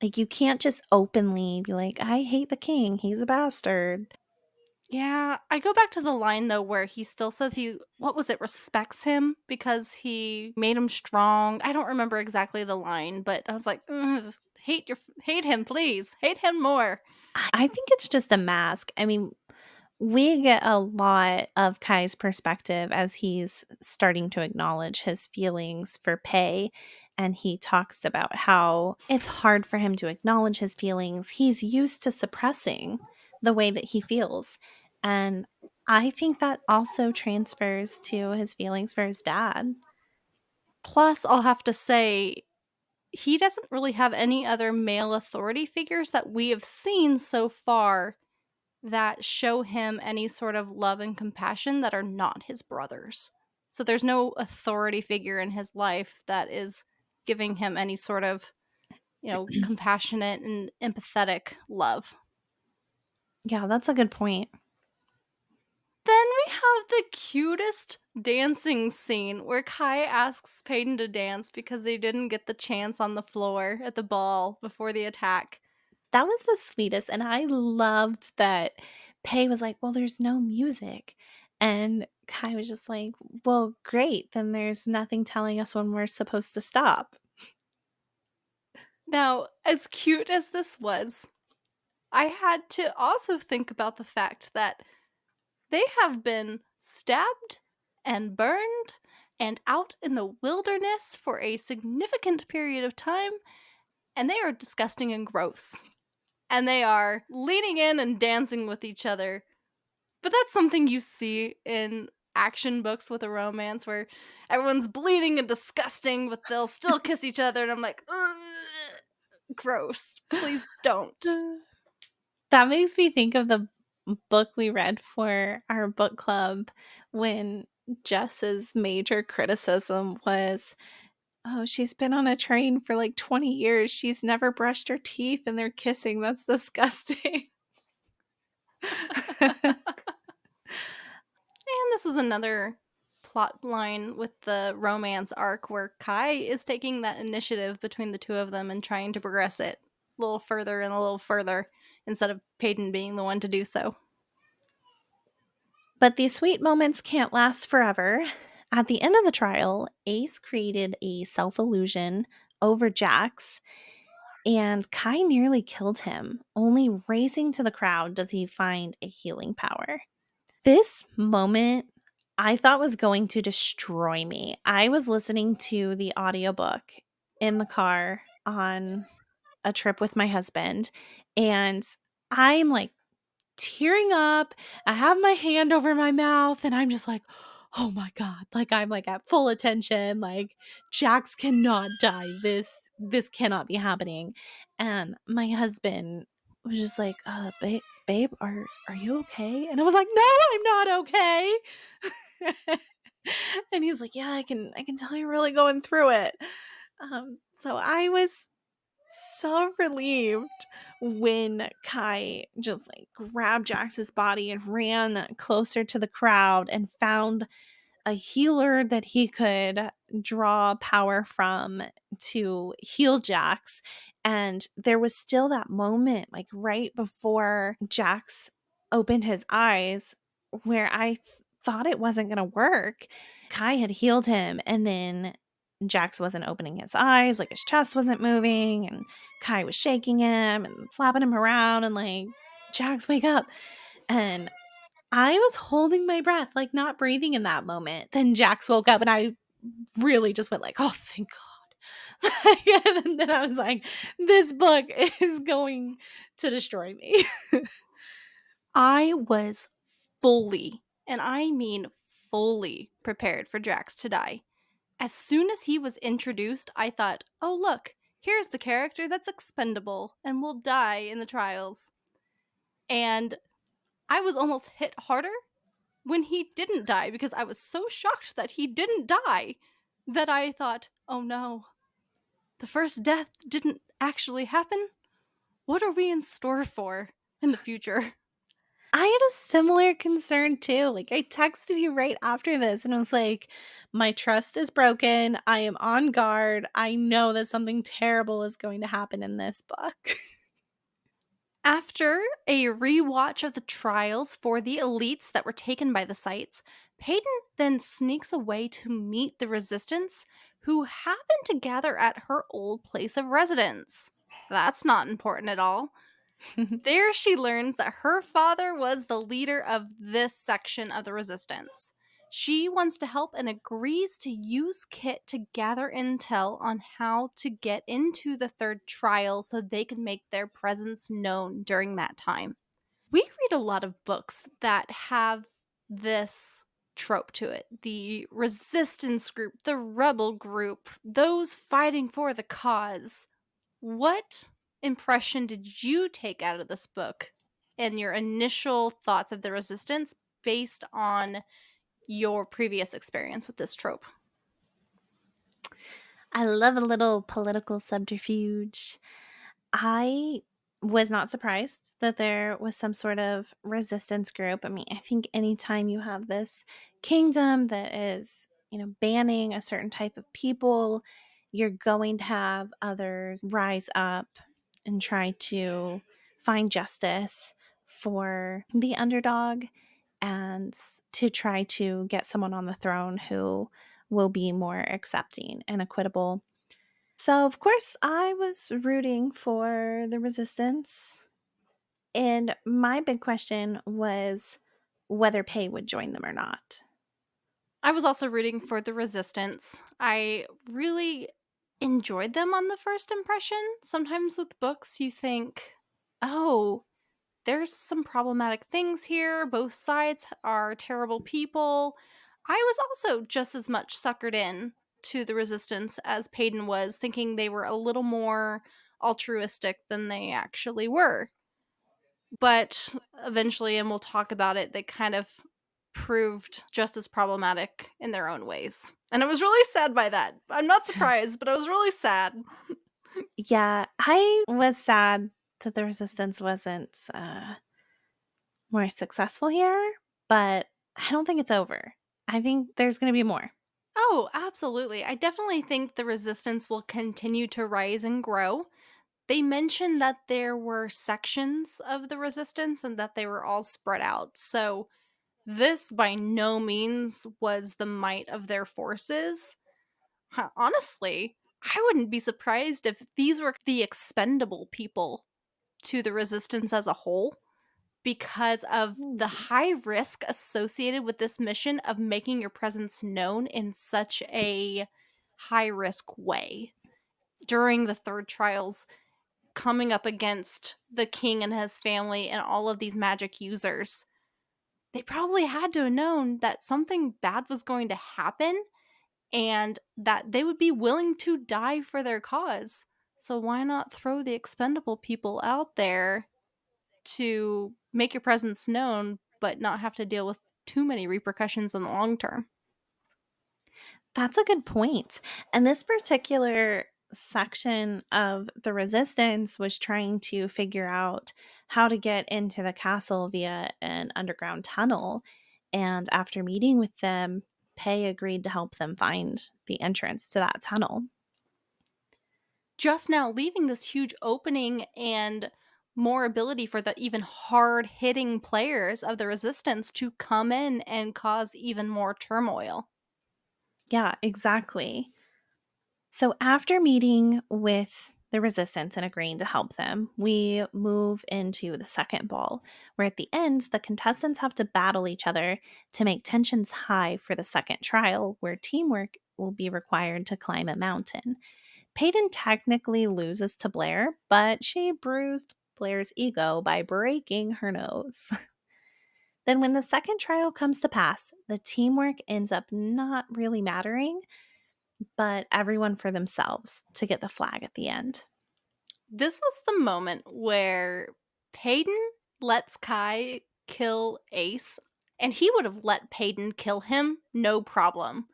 Like, you can't just openly be like, I hate the king. He's a bastard. Yeah, I go back to the line though where he still says he what was it, respects him because he made him strong. I don't remember exactly the line, but I was like, "Ugh, hate him, please. Hate him more." I think it's just a mask. I mean, we get a lot of Kai's perspective as he's starting to acknowledge his feelings for Pei. And he talks about how it's hard for him to acknowledge his feelings. He's used to suppressing the way that he feels. And I think that also transfers to his feelings for his dad. Plus, I'll have to say he doesn't really have any other male authority figures that we have seen so far that show him any sort of love and compassion that are not his brothers. So there's no authority figure in his life that is giving him any sort of, compassionate and empathetic love. Yeah, that's a good point. Then we have the cutest dancing scene where Kai asks Paydon to dance because they didn't get the chance on the floor at the ball before the attack. That was the sweetest, and I loved that Pei was like, "Well, there's no music." And Kai was just like, "Well, great, then there's nothing telling us when we're supposed to stop." Now, as cute as this was, I had to also think about the fact that they have been stabbed and burned and out in the wilderness for a significant period of time, and they are disgusting and gross. And they are leaning in and dancing with each other. But that's something you see in action books with a romance where everyone's bleeding and disgusting, but they'll still kiss each other. And I'm like, ugh, gross. Please don't. That makes me think of the book we read for our book club when Jess's major criticism was, "Oh, she's been on a train for like 20 years. She's never brushed her teeth and they're kissing. That's disgusting." And this is another plot line with the romance arc where Kai is taking that initiative between the two of them and trying to progress it a little further and a little further instead of Paydon being the one to do so. But these sweet moments can't last forever. At the end of the trial, Ace created a self illusion over Jax, and Kai nearly killed him. Only racing to the crowd does he find a healing power. This moment I thought was going to destroy me. I was listening to the audiobook in the car on a trip with my husband, and I'm like tearing up. I have my hand over my mouth and I'm just like, "Oh my god." Like I'm like at full attention, like Jax cannot die. This cannot be happening. And my husband was just like, babe." "Babe, are you okay?" And I was like, "No, I'm not okay." And he's like, "Yeah, I can tell you're really going through it." So I was so relieved when Kai just like grabbed Jax's body and ran closer to the crowd and found a healer that he could draw power from to heal Jax. And there was still that moment, like right before Jax opened his eyes, where thought it wasn't going to work. Kai had healed him, and then Jax wasn't opening his eyes, like his chest wasn't moving, and Kai was shaking him and slapping him around, and like, Jax, wake up. And I was holding my breath, like, not breathing in that moment. Then Jax woke up, and I really just went like, "Oh, thank God." And then I was like, "This book is going to destroy me." I was fully, and I mean fully, prepared for Drax to die. As soon as he was introduced, I thought, oh, look, here's the character that's expendable and will die in the trials. And I was almost hit harder when he didn't die because I was so shocked that he didn't die that I thought, oh no, the first death didn't actually happen. What are we in store for in the future? I had a similar concern too. Like, I texted you right after this, and I was like, "My trust is broken. I am on guard. I know that something terrible is going to happen in this book." After a rewatch of the trials for the elites that were taken by the sites, Paedyn then sneaks away to meet the resistance, who happen to gather at her old place of residence. That's not important at all. There she learns that her father was the leader of this section of the resistance. She wants to help and agrees to use Kit to gather intel on how to get into the third trial so they can make their presence known during that time. We read a lot of books that have this trope to it: the resistance group, the rebel group, those fighting for the cause. What impression did you take out of this book and your initial thoughts of the resistance based on your previous experience with this trope? I love a little political subterfuge. I was not surprised that there was some sort of resistance group. I mean, I think anytime you have this kingdom that is, banning a certain type of people, you're going to have others rise up and try to find justice for the underdog and to try to get someone on the throne who will be more accepting and equitable. So, of course, I was rooting for the resistance. And my big question was whether Pay would join them or not. I was also rooting for the resistance. I really enjoyed them on the first impression. Sometimes with books, you think, oh, there's some problematic things here. Both sides are terrible people. I was also just as much suckered in to the resistance as Paedyn was, thinking they were a little more altruistic than they actually were. But eventually, and we'll talk about it, they kind of proved just as problematic in their own ways. And I was really sad by that. I'm not surprised, but I was really sad. Yeah, I was sad that the resistance wasn't more successful here, but I don't think it's over. I think there's going to be more. Oh, absolutely. I definitely think the resistance will continue to rise and grow. They mentioned that there were sections of the resistance and that they were all spread out. So, this by no means was the might of their forces. Honestly, I wouldn't be surprised if these were the expendable people to the resistance as a whole, because of the Ooh. high risk associated with this mission of making your presence known in such a high risk way during the third trials, coming up against the king and his family and all of these magic users. They probably had to have known that something bad was going to happen and that they would be willing to die for their cause. So why not throw the expendable people out there to make your presence known, but not have to deal with too many repercussions in the long term. That's a good point. And this particular section of the resistance was trying to figure out how to get into the castle via an underground tunnel. And after meeting with them, Pei agreed to help them find the entrance to that tunnel. Just now leaving this huge opening and more ability for the even hard hitting players of the resistance to come in and cause even more turmoil. Yeah, exactly. So after meeting with the resistance and agreeing to help them, we move into the second ball, where at the end, the contestants have to battle each other to make tensions high for the second trial, where teamwork will be required to climb a mountain. Paedyn technically loses to Blair, but she bruised Blair's ego by breaking her nose. Then, when the second trial comes to pass, the teamwork ends up not really mattering, but everyone for themselves to get the flag at the end. This was the moment where Paedyn lets Kai kill Ace, and he would have let Paedyn kill him, no problem.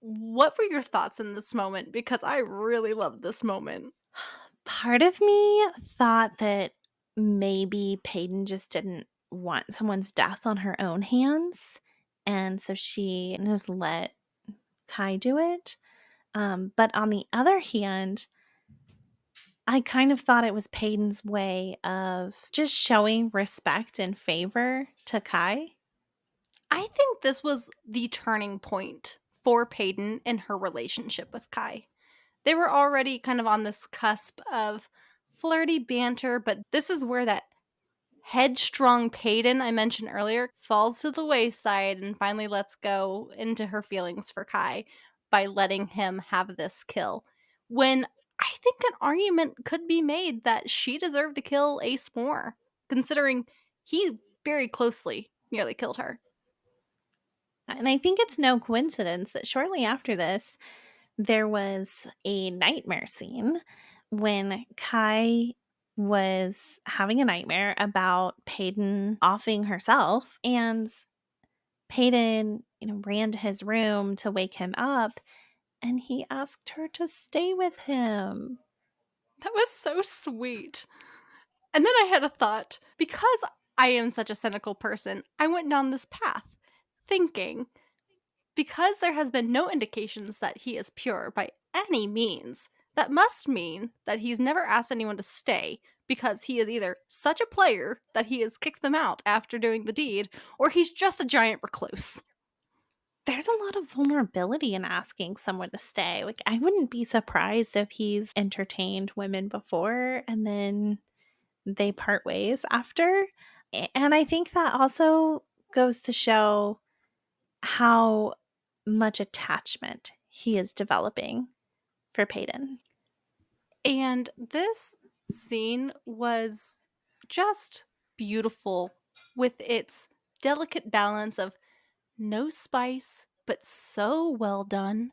What were your thoughts in this moment? Because I really loved this moment. Part of me thought that maybe Paedyn just didn't want someone's death on her own hands. And so she just let Kai do it. But on the other hand, I kind of thought it was Paydon's way of just showing respect and favor to Kai. I think this was the turning point for Paedyn in her relationship with Kai. They were already kind of on this cusp of flirty banter, but this is where that headstrong Paedyn I mentioned earlier falls to the wayside and finally lets go into her feelings for Kai by letting him have this kill. When I think an argument could be made that she deserved to kill Ace more, considering he very closely nearly killed her. And I think it's no coincidence that shortly after this, there was a nightmare scene when Kai was having a nightmare about Paedyn offing herself, and Paedyn, ran to his room to wake him up, and he asked her to stay with him. That was so sweet. And then I had a thought. Because I am such a cynical person, I went down this path thinking, because there has been no indications that he is pure by any means, that must mean that he's never asked anyone to stay because he is either such a player that he has kicked them out after doing the deed, or he's just a giant recluse. There's a lot of vulnerability in asking someone to stay. Like, I wouldn't be surprised if he's entertained women before and then they part ways after. And I think that also goes to show how much attachment he is developing for Paedon. And this scene was just beautiful with its delicate balance of no spice, but so well done.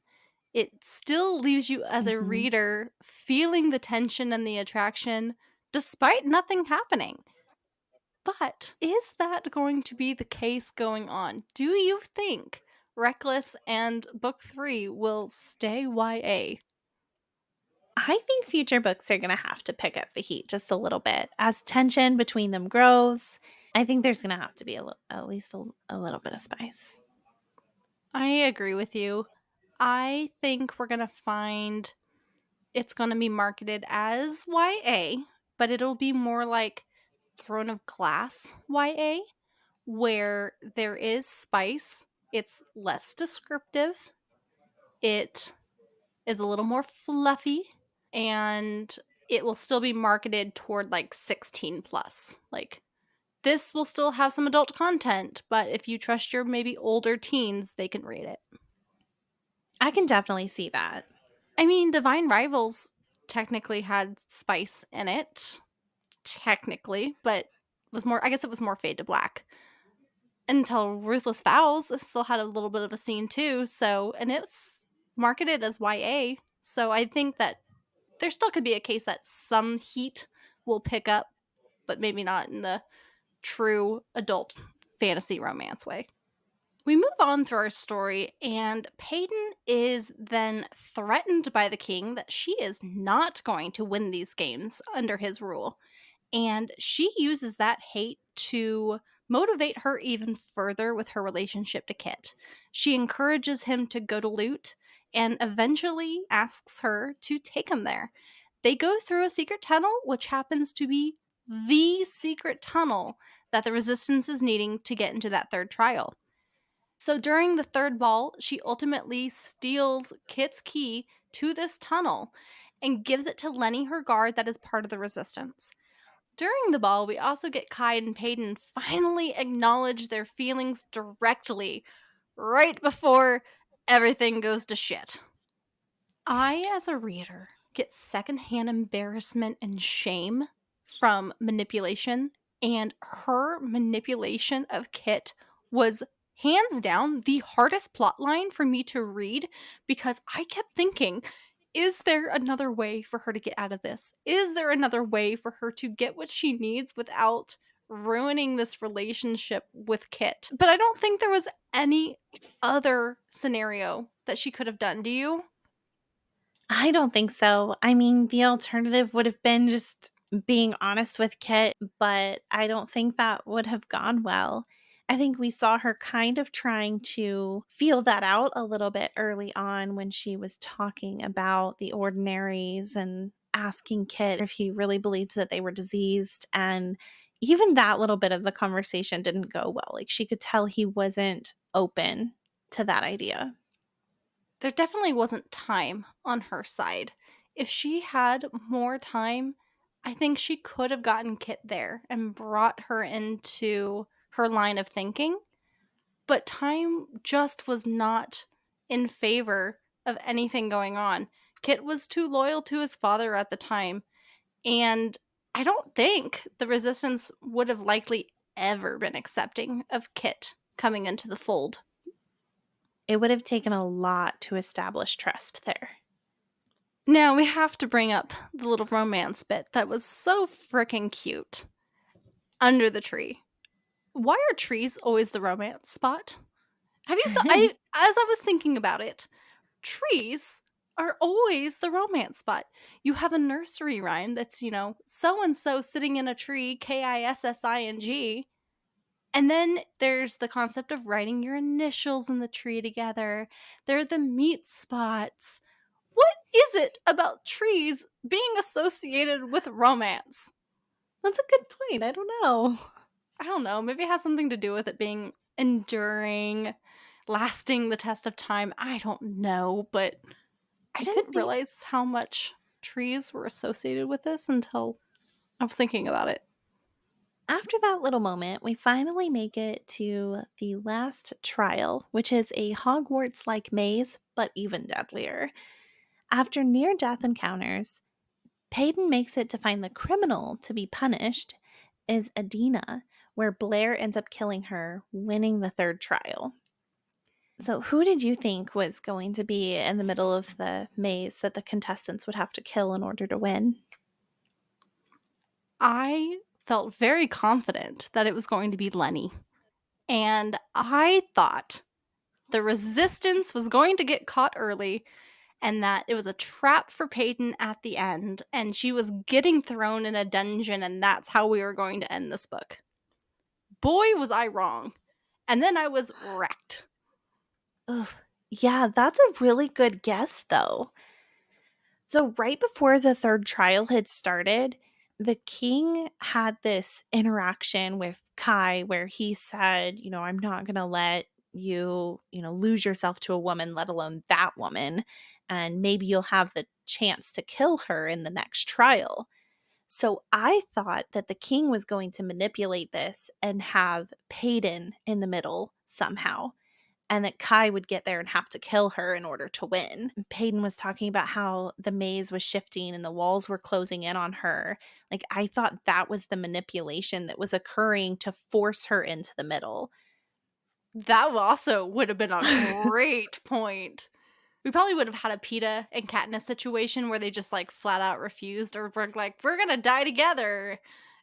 It still leaves you as a Mhm. reader feeling the tension and the attraction despite nothing happening. But is that going to be the case going on? Do you think Reckless and Book 3 will stay YA? I think future books are going to have to pick up the heat just a little bit as tension between them grows. I think there's going to have to be at least a little bit of spice. I agree with you. I think we're going to find it's going to be marketed as YA, but it'll be more like Throne of Glass YA, where there is spice. It's less descriptive. It is a little more fluffy, and it will still be marketed toward like 16 plus. Like, this will still have some adult content, but if you trust your maybe older teens, they can read it. I can definitely see that. I mean, Divine Rivals technically had spice in it, technically, but was more, I guess it was more fade to black. Until Ruthless Vows still had a little bit of a scene too, so, and it's marketed as YA. So I think that there still could be a case that some heat will pick up, but maybe not in the true adult fantasy romance way. We move on through our story, and Paedyn is then threatened by the king that she is not going to win these games under his rule. And she uses that hate to motivate her even further with her relationship to Kit. She encourages him to go to Loot and eventually asks her to take him there. They go through a secret tunnel, which happens to be the secret tunnel that the resistance is needing to get into that third trial. So during the third ball, she ultimately steals Kit's key to this tunnel and gives it to Lenny, her guard that is part of the resistance. During the ball, we also get Kai and Paedyn finally acknowledge their feelings directly right before everything goes to shit. I, as a reader, get secondhand embarrassment and shame from manipulation, and her manipulation of Kit was hands down the hardest plot line for me to read because I kept thinking, is there another way for her to get out of this? Is there another way for her to get what she needs without ruining this relationship with Kit? But I don't think there was any other scenario that she could have done. Do you? I don't think so. I mean, the alternative would have been just being honest with Kit, but I don't think that would have gone well. I think we saw her kind of trying to feel that out a little bit early on when she was talking about the ordinaries and asking Kit if he really believed that they were diseased. And even that little bit of the conversation didn't go well. Like she could tell he wasn't open to that idea. There definitely wasn't time on her side. If she had more time, I think she could have gotten Kit there and brought her into her line of thinking, but time just was not in favor of anything going on. Kit was too loyal to his father at the time, and I don't think the resistance would have likely ever been accepting of Kit coming into the fold. It would have taken a lot to establish trust there. Now we have to bring up the little romance bit that was so freaking cute under the tree. Why are trees always the romance spot? Have you thought? I as I was thinking about it, trees are always the romance spot. You have a nursery rhyme that's so and so sitting in a tree, Kissing, and then there's the concept of writing your initials in the tree together. There are the meet spots. What is it about trees being associated with romance? That's a good point. I don't know. I don't know. Maybe it has something to do with it being enduring, lasting the test of time. I don't know, but I It could didn't be. realize how much trees were associated with this until I was thinking about it. After that little moment, we finally make it to the last trial, which is a Hogwarts like maze, but even deadlier. After near death encounters, Paydon makes it to find the criminal to be punished is Adina, where Blair ends up killing her, winning the third trial. So, who did you think was going to be in the middle of the maze that the contestants would have to kill in order to win? I felt very confident that it was going to be Lenny. And I thought the resistance was going to get caught early and that it was a trap for Paedyn at the end, and she was getting thrown in a dungeon, and that's how we were going to end this book. Boy, was I wrong. And then I was wrecked. Ugh. Yeah, that's a really good guess, though. So, right before the third trial had started, the king had this interaction with Kai where he said, I'm not going to let you lose yourself to a woman, let alone that woman. And maybe you'll have the chance to kill her in the next trial. So, I thought that the king was going to manipulate this and have Paydon in the middle somehow and that Kai would get there and have to kill her in order to win. Paydon was talking about how the maze was shifting and the walls were closing in on her. Like, I thought that was the manipulation that was occurring to force her into the middle. That also would have been a great point. We probably would have had a Peeta and Katniss situation where they just like flat out refused or were like, we're gonna die together.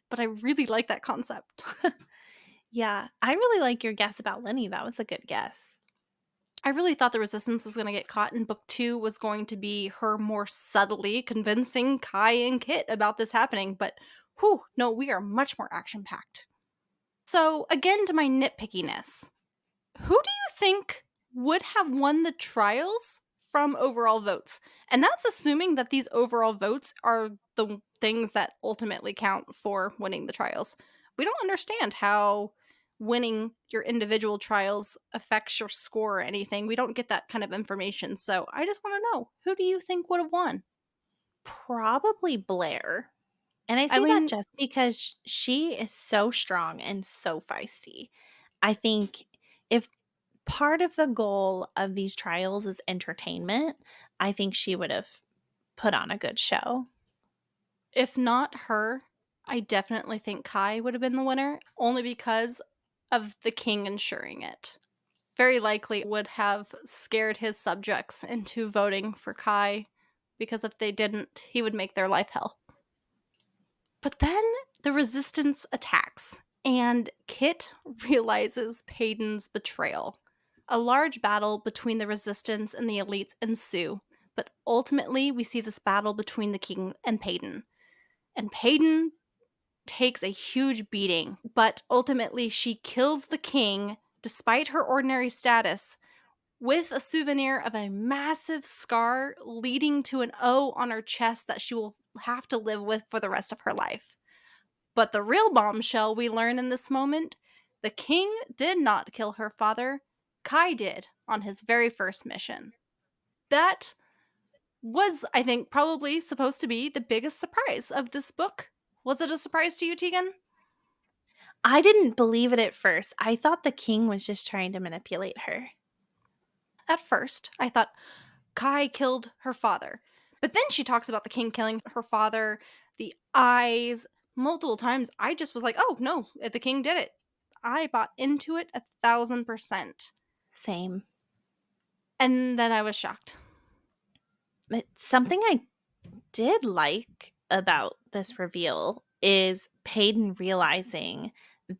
but I really like that concept. Yeah, I really like your guess about Lenny, that was a good guess. I really thought the resistance was going to get caught, and book two was going to be her more subtly convincing Kai and Kit about this happening, but whew, no, we are much more action packed. So, again, to my nitpickiness, who do you think would have won the trials from overall votes? And that's assuming that these overall votes are the things that ultimately count for winning the trials. We don't understand how winning your individual trials affects your score or anything. We don't get that kind of information. So I just want to know, who do you think would have won? Probably Blair. And I I say that mean, just because she is so strong and so feisty. I think if part of the goal of these trials is entertainment, I think she would have put on a good show. if not her, I definitely think Kai would have been the winner, only because of the king ensuring it. Very likely would have scared his subjects into voting for Kai, because if they didn't, he would make their life hell. But then the resistance attacks, and Kit realizes Paedon's betrayal. A large battle between the resistance and the elites ensue, but ultimately we see this battle between the king and Paedon. And Paedon takes a huge beating, but ultimately she kills the king despite her ordinary status with a souvenir of a massive scar leading to an O on her chest that she will have to live with for the rest of her life. But the real bombshell we learn in this moment, the king did not kill her father. Kai did on his very first mission. That was, I think, probably supposed to be the biggest surprise of this book. Was it a surprise to you, Tegan? I didn't believe it at first. I thought the king was just trying to manipulate her. At first, I thought Kai killed her father. But then she talks about the king killing her father, the eyes, multiple times. I just was like, oh, no, the king did it. I bought into it 1,000%. Same. And then I was shocked. But something I did like about this reveal is Paydon realizing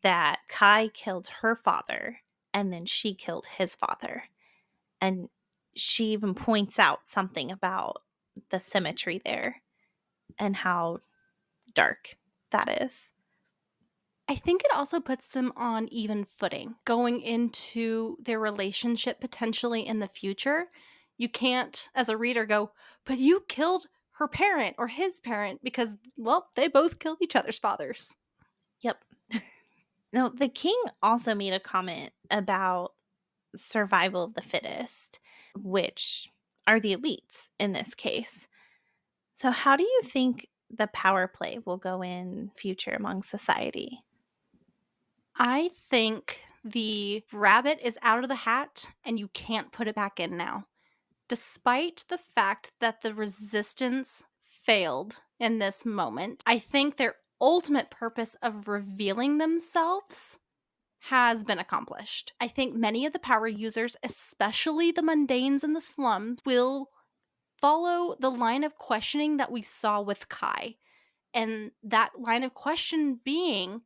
that Kai killed her father and then she killed his father. And she even points out something about the symmetry there and how dark that is. I think it also puts them on even footing going into their relationship potentially in the future. You can't, as a reader, go, but you killed her parent or his parent because, well, they both killed each other's fathers. Yep. No, the king also made a comment about survival of the fittest, which are the elites in this case. So, how do you think the power play will go in future among society? I think the rabbit is out of the hat and you can't put it back in now. Despite the fact that the resistance failed in this moment, I think their ultimate purpose of revealing themselves has been accomplished. I think many of the power users, especially the mundanes in the slums, will follow the line of questioning that we saw with Kai. And that line of question being,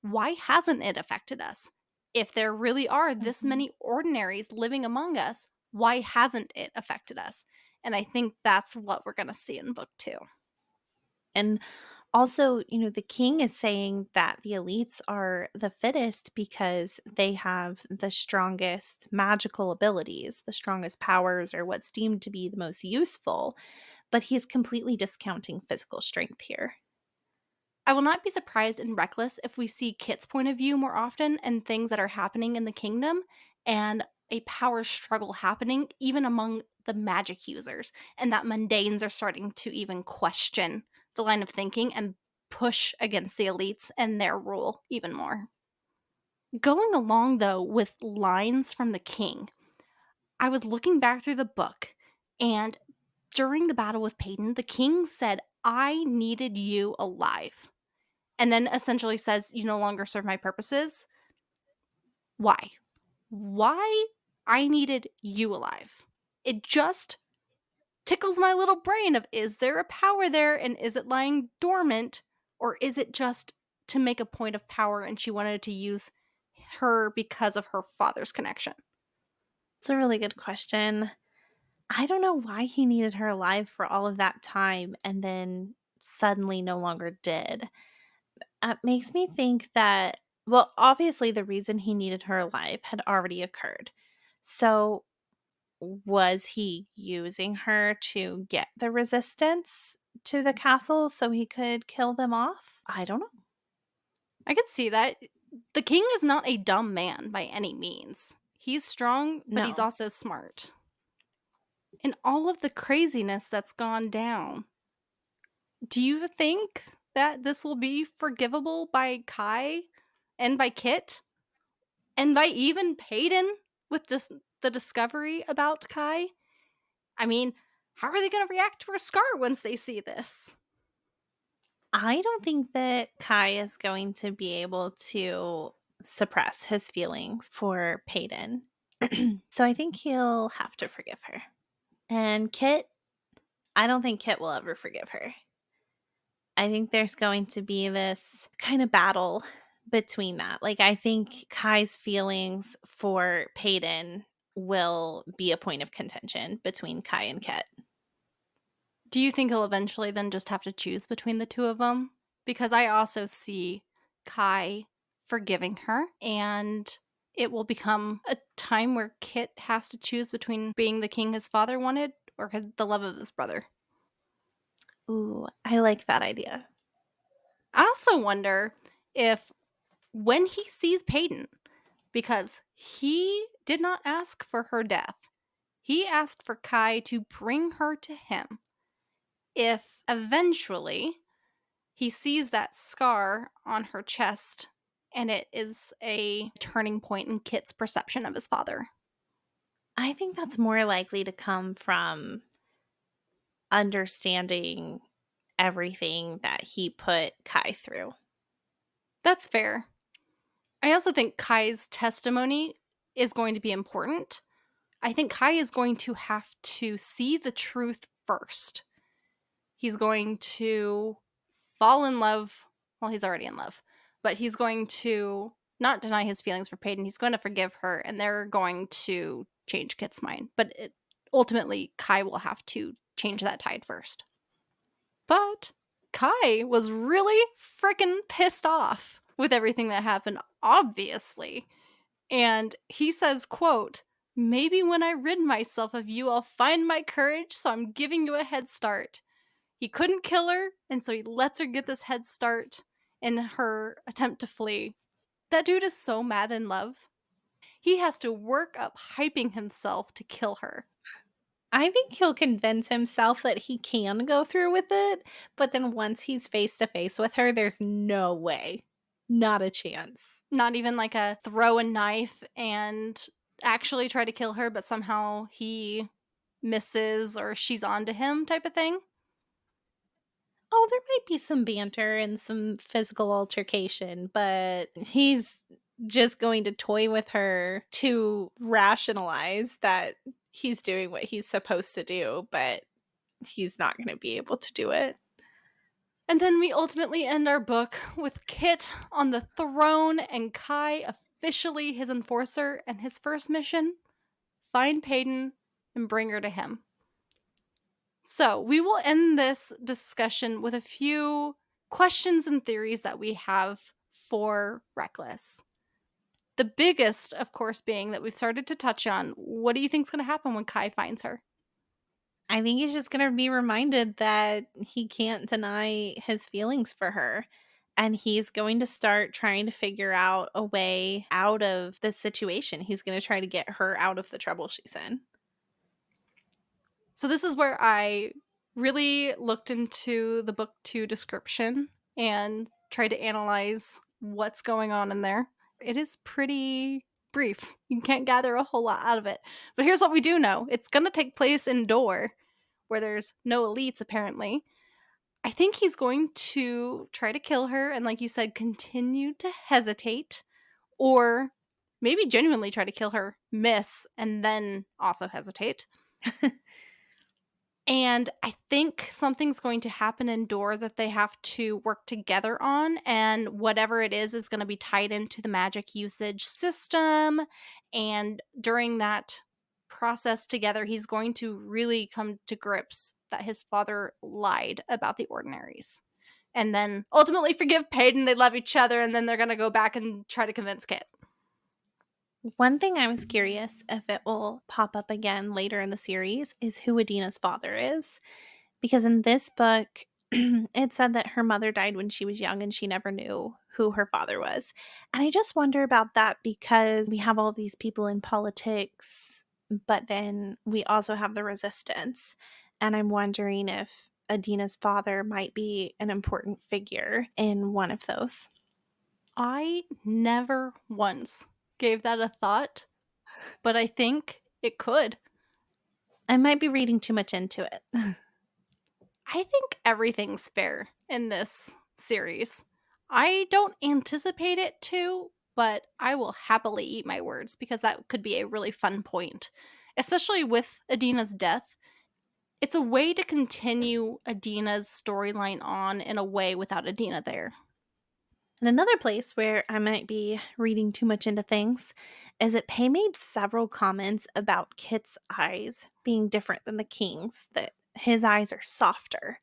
why hasn't it affected us? If there really are this Mhm. many ordinaries living among us, why hasn't it affected us? And I think that's what we're going to see in book two. And also, the king is saying that the elites are the fittest because they have the strongest magical abilities, the strongest powers, or what's deemed to be the most useful. But he's completely discounting physical strength here. I will not be surprised and reckless if we see Kit's point of view more often and things that are happening in the kingdom and a power struggle happening even among the magic users, and that mundanes are starting to even question the line of thinking and push against the elites and their rule even more. Going along though with lines from the king, I was looking back through the book, and during the battle with Paedon, the king said, I needed you alive, and then essentially says, you no longer serve my purposes. Why? Why I needed you alive? It just tickles my little brain of, is there a power there and is it lying dormant, or is it just to make a point of power and she wanted to use her because of her father's connection? It's a really good question. I don't know why he needed her alive for all of that time and then suddenly no longer did. It makes me think that, well, obviously, the reason he needed her alive had already occurred. So, was he using her to get the resistance to the castle so he could kill them off? I don't know. I could see that. The king is not a dumb man by any means. He's strong, but he's No. also smart. And all of the craziness that's gone down, do you think that this will be forgivable by Kai and by Kit and by even Paedyn with just the discovery about Kai? I mean, how are they going to react to Scar once they see this? I don't think that Kai is going to be able to suppress his feelings for Peyton. So I think he'll have to forgive her. And Kit, I don't think Kit will ever forgive her. I think there's going to be this kind of battle between that. Like, I think Kai's feelings for Peyton will be a point of contention between Kai and Kit. Do you think he'll eventually then just have to choose between the two of them? Because I also see Kai forgiving her, and it will become a time where Kit has to choose between being the king his father wanted or the love of his brother. Ooh, I like that idea. I also wonder if when he sees Paedyn, because he did not ask for her death, he asked for Kai to bring her to him. If eventually he sees that scar on her chest and it is a turning point in Kit's perception of his father. I think that's more likely to come from understanding everything that he put Kai through. That's fair. I also think Kai's testimony is going to be important. I think Kai is going to have to see the truth first. He's going to fall in love. Well, he's already in love, but he's going to not deny his feelings for Paedyn. He's going to forgive her, and they're going to change Kit's mind. But ultimately, Kai will have to change that tide first. But Kai was really freaking pissed off with everything that happened, obviously. And he says, quote, "Maybe when I rid myself of you, I'll find my courage, so I'm giving you a head start." He couldn't kill her, and so he lets her get this head start in her attempt to flee. That dude is so mad in love. He has to work up hyping himself to kill her. I think he'll convince himself that he can go through with it, but then once he's face to face with her, there's no way. Not a chance. Not even like a throw a knife and actually try to kill her, but somehow he misses or she's onto him type of thing. Oh, there might be some banter and some physical altercation, but he's just going to toy with her to rationalize that he's doing what he's supposed to do, but he's not going to be able to do it. And then we ultimately end our book with Kit on the throne and Kai officially his enforcer, and his first mission: find Paedyn and bring her to him. So, we will end this discussion with a few questions and theories that we have for Reckless. The biggest, of course, being that we've started to touch on, what do you think is going to happen when Kai finds her? I think he's just going to be reminded that he can't deny his feelings for her. And he's going to start trying to figure out a way out of this situation. He's going to try to get her out of the trouble she's in. So this is where I really looked into the book 2 description and tried to analyze what's going on in there. It is pretty brief. You can't gather a whole lot out of it. But here's what we do know. It's going to take place in Dor, where there's no elites apparently. I think he's going to try to kill her and, like you said, continue to hesitate, or maybe genuinely try to kill her, miss, and then also hesitate. And I think something's going to happen in Door that they have to work together on, and whatever it is gonna be tied into the magic usage system, and during that process together, he's going to really come to grips that his father lied about the Ordinaries. And then ultimately forgive Paedyn, they love each other, and then they're gonna go back and try to convince Kit. One thing I was curious if it will pop up again later in the series is who Adina's father is. Because in this book, it said that her mother died when she was young and she never knew who her father was. And I just wonder about that because we have all these people in politics, but then we also have the resistance. And I'm wondering if Adina's father might be an important figure in one of those. I never once gave that a thought, but I think it could. I might be reading too much into it. I think everything's fair in this series. I don't anticipate it to, but I will happily eat my words because that could be a really fun point, especially with Adina's death. It's a way to continue Adina's storyline on in a way without Adina there. And another place where I might be reading too much into things is that Pay made several comments about Kit's eyes being different than the king's, that his eyes are softer.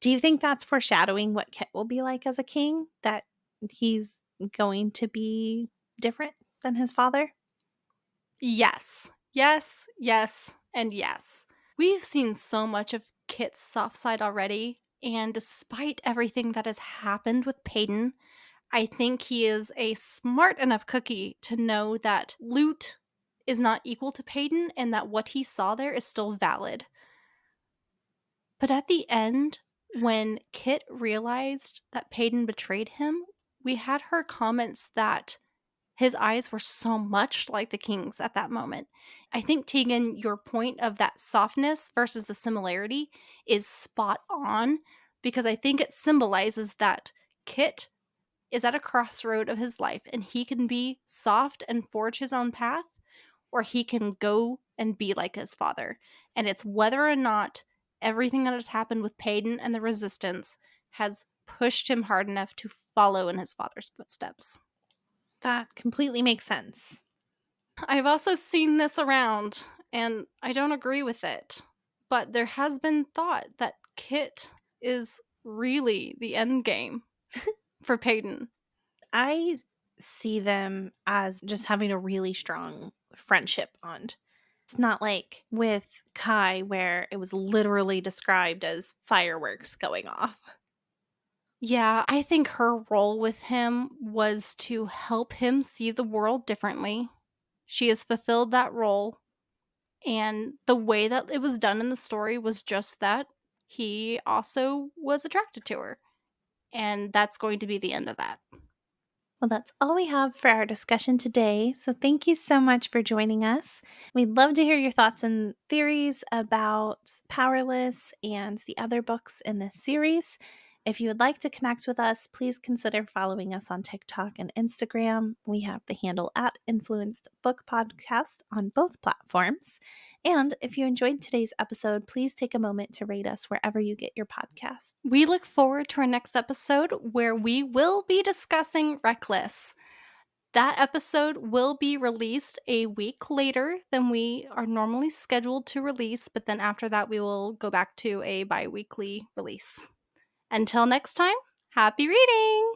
Do you think that's foreshadowing what Kit will be like as a king? That he's going to be different than his father? Yes, yes, yes, and yes. We've seen so much of Kit's soft side already, and despite everything that has happened with Paedyn, I think he is a smart enough cookie to know that Loot is not equal to Paedyn and that what he saw there is still valid. But at the end, when Kit realized that Paedyn betrayed him, we had her comments that his eyes were so much like the king's at that moment. I think, Tegan, your point of that softness versus the similarity is spot on because I think it symbolizes that Kit is at a crossroad of his life and he can be soft and forge his own path, or he can go and be like his father. And it's whether or not everything that has happened with Paedyn and the resistance has pushed him hard enough to follow in his father's footsteps. That completely makes sense. I've also seen this around, and I don't agree with it. But there has been thought that Kit is really the end game for Paedyn. I see them as just having a really strong friendship bond. It's not like with Kai, where it was literally described as fireworks going off. Yeah, I think her role with him was to help him see the world differently. She has fulfilled that role, and the way that it was done in the story was just that. He also was attracted to her, and that's going to be the end of that. Well, that's all we have for our discussion today. So, thank you so much for joining us. We'd love to hear your thoughts and theories about Powerless and the other books in this series. If you would like to connect with us, please consider following us on TikTok and Instagram. We have the handle at Influenced Book Podcast on both platforms. And if you enjoyed today's episode, please take a moment to rate us wherever you get your podcast. We look forward to our next episode where we will be discussing Reckless. That episode will be released a week later than we are normally scheduled to release, but then after that, we will go back to a bi weekly release. Until next time, happy reading!